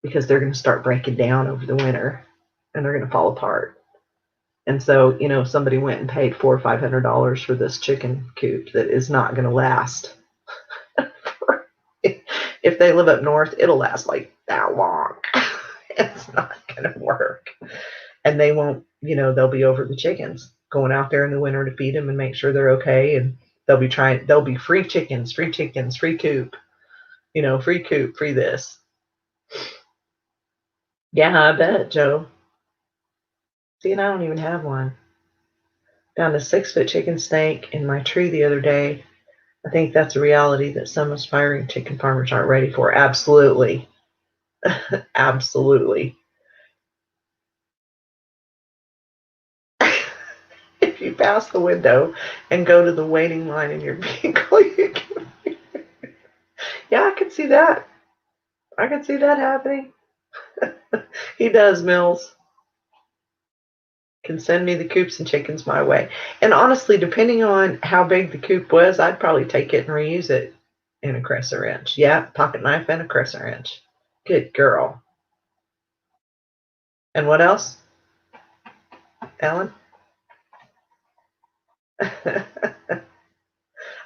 because they're going to start breaking down over the winter and they're going to fall apart. And so, somebody went and paid $400 or $500 for this chicken coop that is not going to last. If they live up north, it'll last like that long. It's not going to work. And they won't, they'll be over the chickens, going out there in the winter to feed them and make sure they're okay. And they'll be free chickens, free coop, free coop, free this. Yeah, I bet, Joe. See, and I don't even have one. Found a 6-foot chicken snake in my tree the other day. I think that's a reality that some aspiring chicken farmers aren't ready for. Absolutely. Absolutely. If you pass the window and go to the waiting line in your vehicle, you can... Yeah, I can see that. I can see that happening. He does, Mills. Can send me the coops and chickens my way. And honestly, depending on how big the coop was, I'd probably take it and reuse it in a crescent wrench. Yeah, pocket knife and a crescent wrench. Good girl. And what else, Ellen?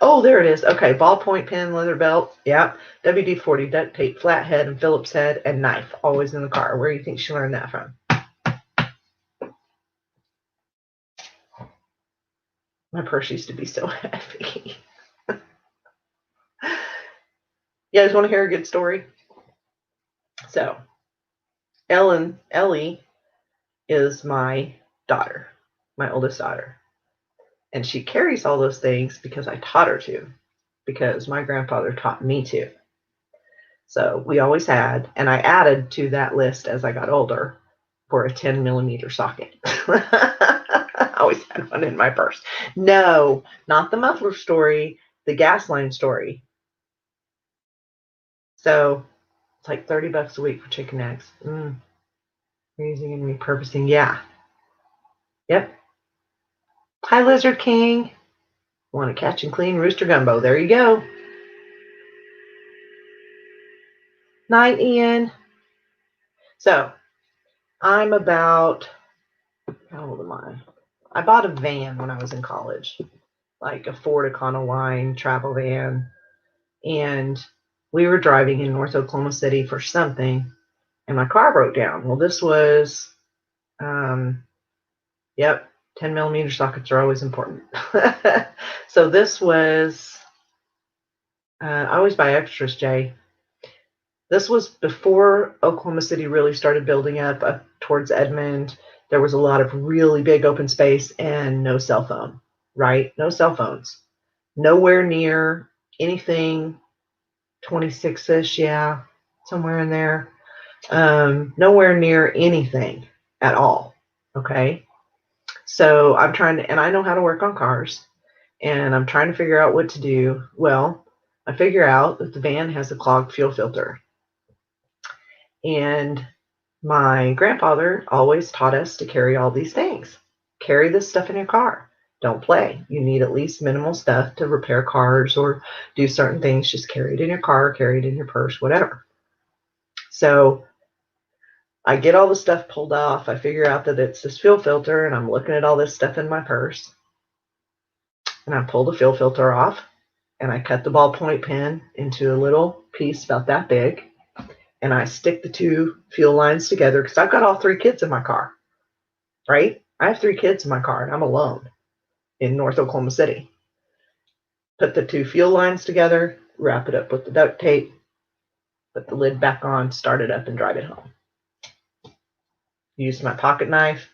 Oh, there it is. Okay, ballpoint pen, leather belt. Yeah, WD-40, duct tape, flat head, and Phillips head, and knife. Always in the car. Where do you think she learned that from? My purse used to be so heavy. You guys want to hear a good story? So, Ellie is my daughter, my oldest daughter. And she carries all those things because I taught her to, because my grandfather taught me to. So we always had, and I added to that list as I got older, for a 10mm socket. I always had one in my purse. No, not the muffler story, the gas line story. So it's like $30 a week for chicken eggs. Raising and repurposing. Yeah. Yep. Hi, Lizard King. Want to catch and clean rooster gumbo. There you go. Night, Ian. So I'm about, how old am I? I bought a van when I was in college, like a Ford Econoline travel van. And we were driving in North Oklahoma City for something, and my car broke down. Well, this was, 10mm sockets are always important. So this was, I always buy extras, Jay. This was before Oklahoma City really started building up towards Edmond. There was a lot of really big open space and no cell phone, right? No cell phones. Nowhere near anything 26-ish, yeah, somewhere in there. Nowhere near anything at all, okay? So I'm trying to, and I know how to work on cars, and I'm trying to figure out what to do. Well, I figure out that the van has a clogged fuel filter. And my grandfather always taught us to carry all these things. Carry this stuff in your car. Don't play. You need at least minimal stuff to repair cars or do certain things. Just carry it in your car, carry it in your purse, whatever. So I get all the stuff pulled off. I figure out that it's this fuel filter, and I'm looking at all this stuff in my purse. And I pull the fuel filter off, and I cut the ballpoint pen into a little piece about that big. And I stick the two fuel lines together because I've got all 3 kids in my car, right? I have 3 kids in my car, and I'm alone in North Oklahoma City. Put the 2 fuel lines together, wrap it up with the duct tape, put the lid back on, start it up, and drive it home. Used my pocket knife,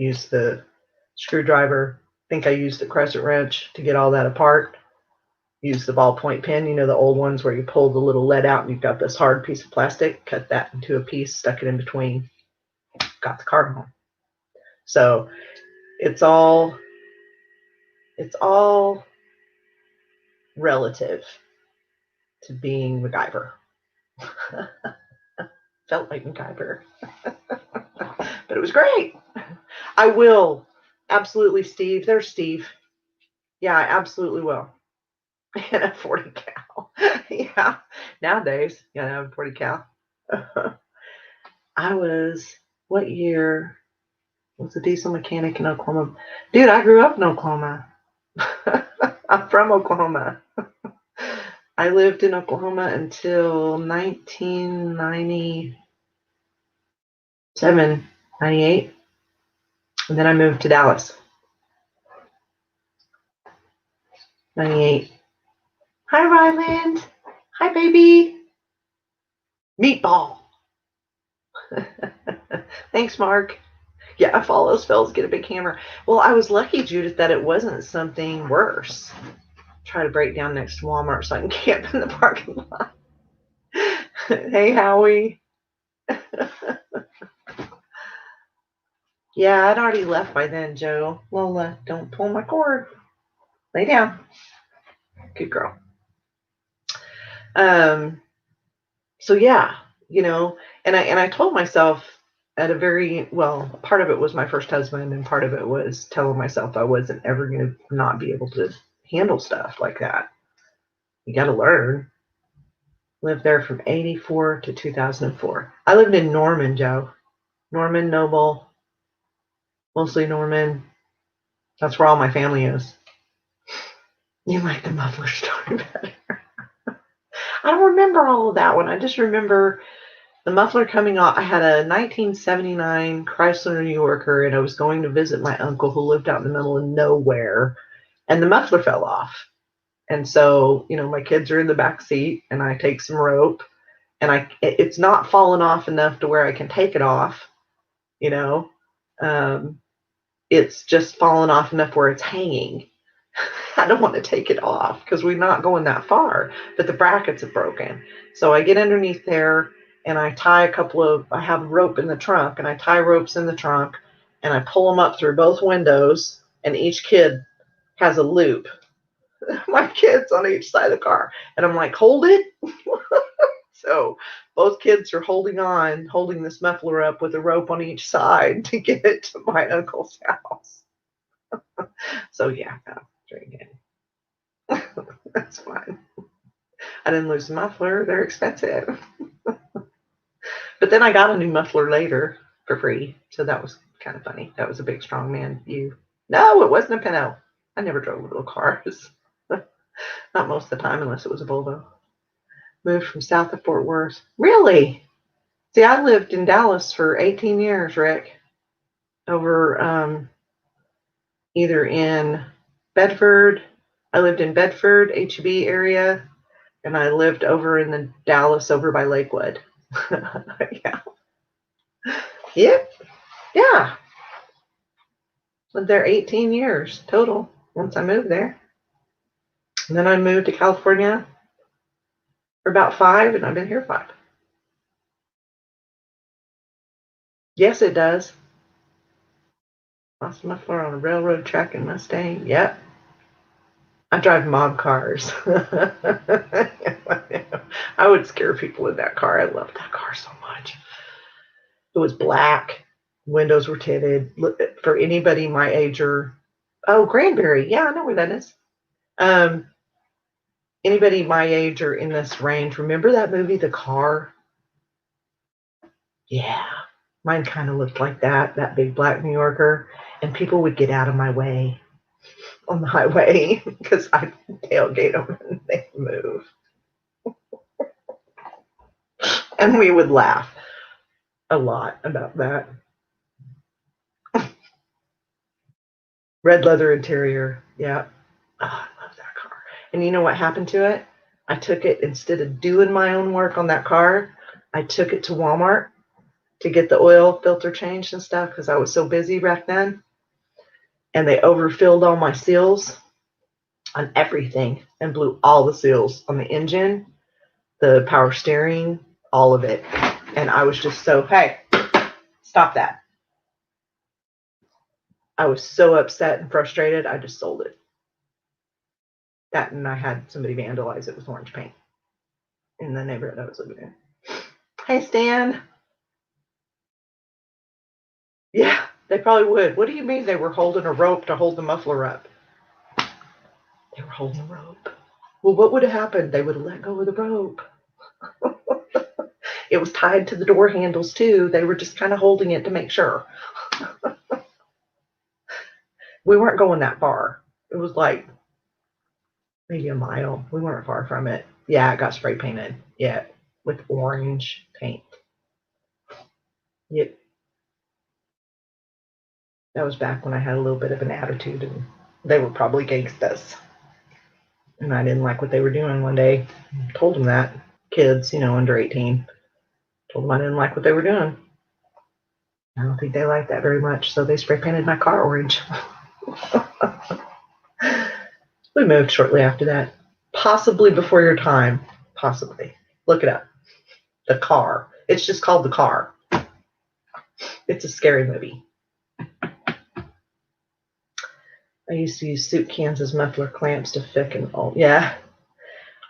Used the screwdriver. I think I used the crescent wrench to get all that apart. Used the ballpoint pen, the old ones where you pull the little lead out and you've got this hard piece of plastic. Cut that into a piece, stuck it in between, got the car home. So it's all relative to being MacGyver. Felt like MacGyver. But it was great. I will. Absolutely, Steve. There's Steve. Yeah, I absolutely will. And a 40 cal. Yeah. Nowadays, you gotta have a 40 cal. I was, what year? Was a diesel mechanic in Oklahoma. Dude, I grew up in Oklahoma. I'm from Oklahoma. I lived in Oklahoma until 1997, 98. And then I moved to Dallas. 98. Hi, Ryland. Hi, baby. Meatball. Thanks, Mark. Yeah, if all else fails, get a big hammer. Well, I was lucky, Judith, that it wasn't something worse. Try to break down next to Walmart so I can camp in the parking lot. Hey, Howie. Yeah, I'd already left by then, Joe. Lola, don't pull my cord. Lay down. Good girl. So yeah, and I told myself at a very, well, part of it was my first husband and part of it was telling myself I wasn't ever going to not be able to handle stuff like that. You got to learn. Lived there from 84 to 2004. I lived in Norman, Joe. Norman, Noble, mostly Norman. That's where all my family is. You like the muffler story better. I don't remember all of that one. I just remember the muffler coming off. I had a 1979 Chrysler New Yorker, and I was going to visit my uncle who lived out in the middle of nowhere, and the muffler fell off. And so, my kids are in the back seat, and I take some rope, and it's not fallen off enough to where I can take it off, it's just fallen off enough where it's hanging. I don't want to take it off because we're not going that far, but the brackets have broken. So I get underneath there and I tie I have rope in the trunk and I tie ropes in the trunk and I pull them up through both windows and each kid has a loop. My kids on each side of the car. And I'm like, hold it. So both kids are holding this muffler up with a rope on each side to get it to my uncle's house. So yeah, drinking. That's fine. I didn't lose the muffler. They're expensive. But then I got a new muffler later for free. So that was kind of funny. That was a big, strong man view. No, it wasn't a Pinto. I never drove little cars. Not most of the time unless it was a Volvo. Moved from south of Fort Worth. Really? See, I lived in Dallas for 18 years, Rick. Over either in Bedford. I lived in Bedford, HUB area, and I lived over in the Dallas over by Lakewood. Yeah. Yep. Yeah. Lived there 18 years total once I moved there. And then I moved to California for about 5, and I've been here 5. Yes, it does. Lost my muffler on a railroad track in Mustang. Yep. I drive mob cars. I would scare people in that car. I loved that car so much. It was black. Windows were tinted. For anybody my age or Granbury. Yeah, I know where that is. Anybody my age or in this range, remember that movie, The Car? Yeah. Mine kind of looked like that big black New Yorker. And people would get out of my way on the highway because I'd tailgate them and they'd move. And we would laugh a lot about that. Red leather interior. Yeah. Oh, I love that car. And you know what happened to it? I took it, instead of doing my own work on that car, I took it to Walmart to get the oil filter changed and stuff because I was so busy back then. And they overfilled all my seals on everything and blew all the seals on the engine, the power steering, all of it. And I was just so, hey, stop that. I was so upset and frustrated, I just sold it. That, and I had somebody vandalize it with orange paint in the neighborhood I was living in. Hey, Stan. Yeah, they probably would. What do you mean they were holding a rope to hold the muffler up? They were holding a rope. Well, what would have happened? They would have let go of the rope. It was tied to the door handles, too. They were just kind of holding it to make sure. We weren't going that far. It was like maybe a mile. We weren't far from it. Yeah, it got spray painted. Yeah, with orange paint. Yep. That was back when I had a little bit of an attitude, and they were probably gangstas. And I didn't like what they were doing one day. I told them that. Kids, under 18. Told them I didn't like what they were doing. I don't think they liked that very much, so they spray painted my car orange. We moved shortly after that. Possibly before your time. Possibly. Look it up. The Car. It's just called The Car. It's a scary movie. I used to use soup cans as muffler clamps to fick and all. Yeah.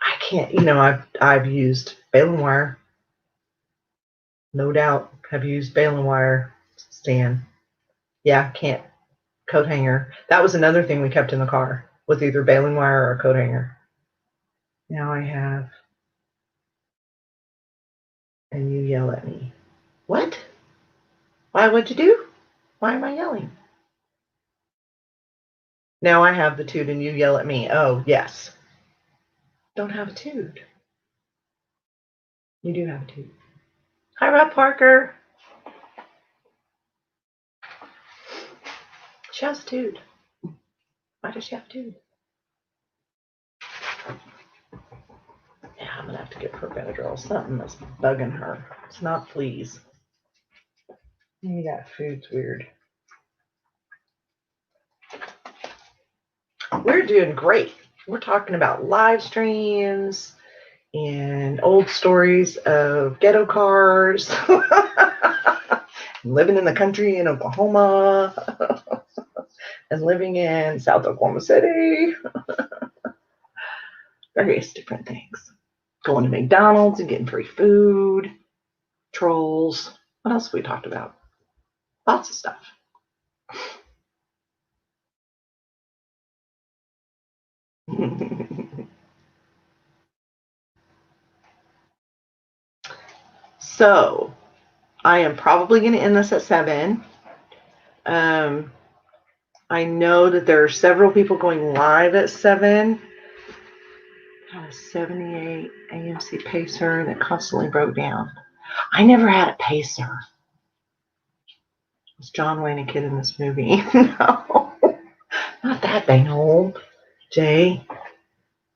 I can't, I've used baling wire. No doubt have used baling wire, Stan. Yeah, can't. Coat hanger. That was another thing we kept in the car, with either baling wire or a coat hanger. Now I have. And you yell at me. What? Why, what'd you do? Why am I yelling? Now I have the toot and you yell at me. Oh, yes. Don't have a toot. You do have a toot. Hi, Rob Parker. She has a toot. Why does she have a toot? Yeah, I'm going to have to get her Benadryl. Something that's bugging her. It's not fleas. Yeah, food's weird. We're doing great. We're talking about live streams and old stories of ghetto cars. Living in the country in Oklahoma. And living in South Oklahoma City. Various different things. Going to McDonald's and getting free food. Trolls. What else have we talked about? Lots of stuff. So, I am probably going to end this at 7. I know that there are several people going live at 7. Got a 78 AMC Pacer that constantly broke down. I never had a Pacer. Was John Wayne a kid in this movie? No, not that dang old. Jay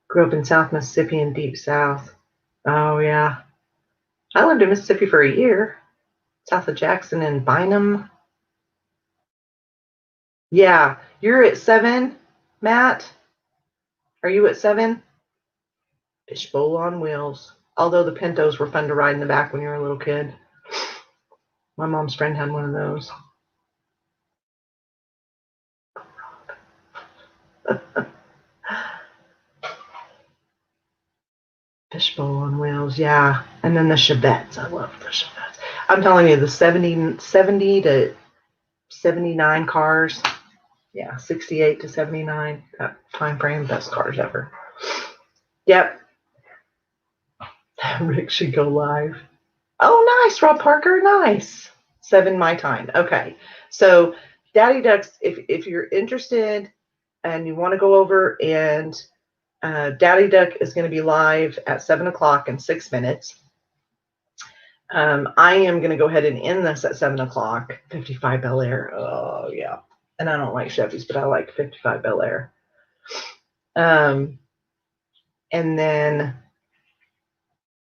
grew up in South Mississippi and Deep South. Oh, yeah. I lived in Mississippi for a year. South of Jackson and Bynum. Yeah. You're at 7, Matt? Are you at 7? Fishbowl on wheels. Although the Pintos were fun to ride in the back when you were a little kid. My mom's friend had one of those. Fishbowl on wheels, yeah. And then the Chevettes. I love the Chevettes. I'm telling you, the 70 to 79 cars. Yeah, 68 to 79. That time frame, best cars ever. Yep. Rick should go live. Oh, nice, Rob Parker. Nice. 7 my time. Okay. So Daddy Ducks, if you're interested and you want to go over, and Daddy Duck is going to be live at 7 o'clock in 6 minutes. I am going to go ahead and end this at 7 o'clock. 55 Bel Air. Oh, yeah. And I don't like Chevys, but I like 55 Bel Air. And then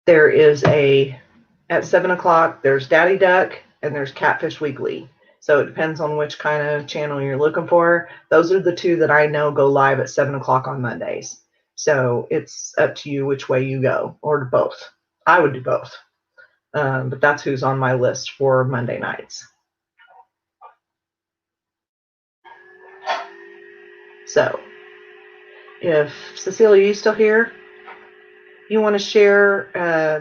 there is at 7 o'clock, there's Daddy Duck, and there's Catfish Weekly. So it depends on which kind of channel you're looking for. Those are the two that I know go live at 7 o'clock on Mondays. So it's up to you which way you go, or both. I would do both. But that's who's on my list for Monday nights. So if Cecilia, you still here? You want to share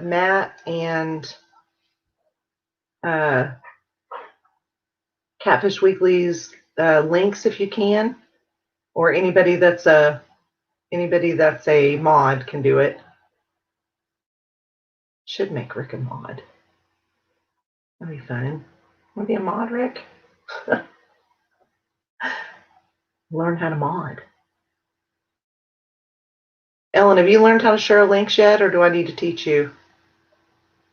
Matt and Catfish Weekly's links if you can, or anybody that's a mod can do it. Should make Rick a mod. That'd be fun. Want to be a mod, Rick? Learn how to mod. Ellen, have you learned how to share links yet, or do I need to teach you?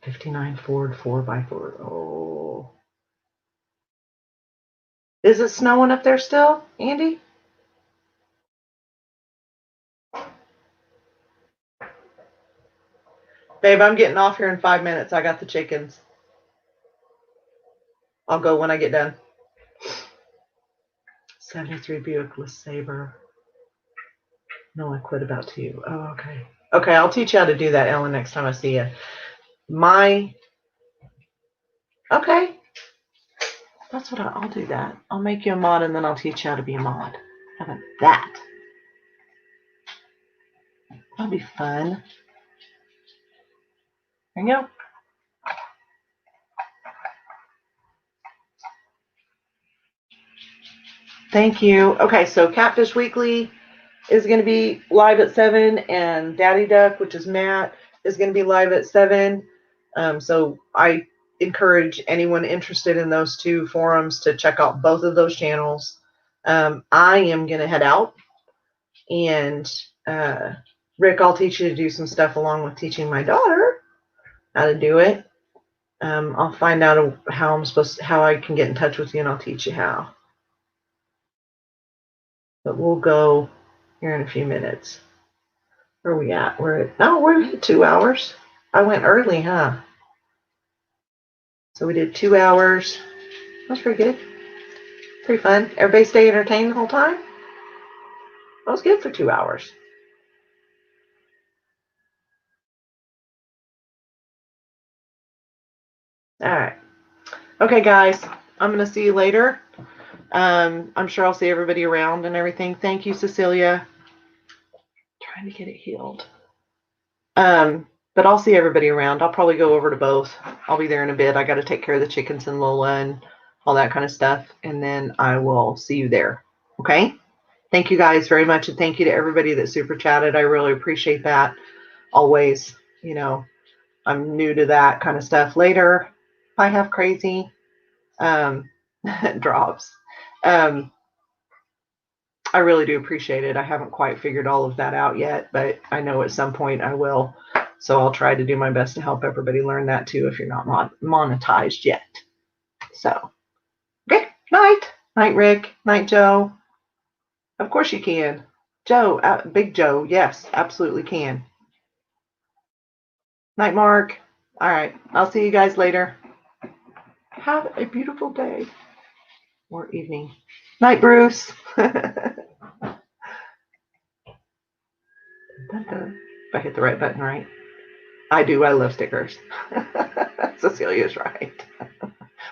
59 Ford 4x4. Oh. Is it snowing up there still, Andy? Babe, I'm getting off here in 5 minutes. I got the chickens. I'll go when I get done. 73 Buick LeSabre. No, I quit about 2. Oh, okay. Okay, I'll teach you how to do that, Ellen, next time I see you. Okay. That's what I'll do that. I'll make you a mod and then I'll teach you how to be a mod. How about that? That'll be fun. There you go. Thank you. Okay, so Catfish Weekly is going to be live at 7, and Daddy Duck, which is Matt, is going to be live at 7. So I encourage anyone interested in those two forums to check out both of those channels. I am going to head out, and Rick, I'll teach you to do some stuff along with teaching my daughter how to do it. I'll find out how I can get in touch with you, and I'll teach you how. But we'll go here in a few minutes. Where are we at? We're at 2 hours. I went early, huh? So we did 2 hours. That was pretty good. Pretty fun. Everybody stay entertained the whole time? That was good for 2 hours. All right. Okay, guys. I'm going to see you later. I'm sure I'll see everybody around and everything. Thank you, Cecilia. Trying to get it healed. But I'll see everybody around. I'll probably go over to both. I'll be there in a bit. I got to take care of the chickens and Lola and all that kind of stuff. And then I will see you there. Okay? Thank you guys very much. And thank you to everybody that super chatted. I really appreciate that. Always, I'm new to that kind of stuff. Later, I have crazy drops. I really do appreciate it. I haven't quite figured all of that out yet, but I know at some point I will. So I'll try to do my best to help everybody learn that too if you're not monetized yet. So, okay. Night. Night, Rick. Night, Joe. Of course you can. Joe, Big Joe. Yes, absolutely can. Night, Mark. All right. I'll see you guys later. Have a beautiful day or evening. Night, Bruce. If I hit the right button, right? I do. I love stickers. Cecilia's right.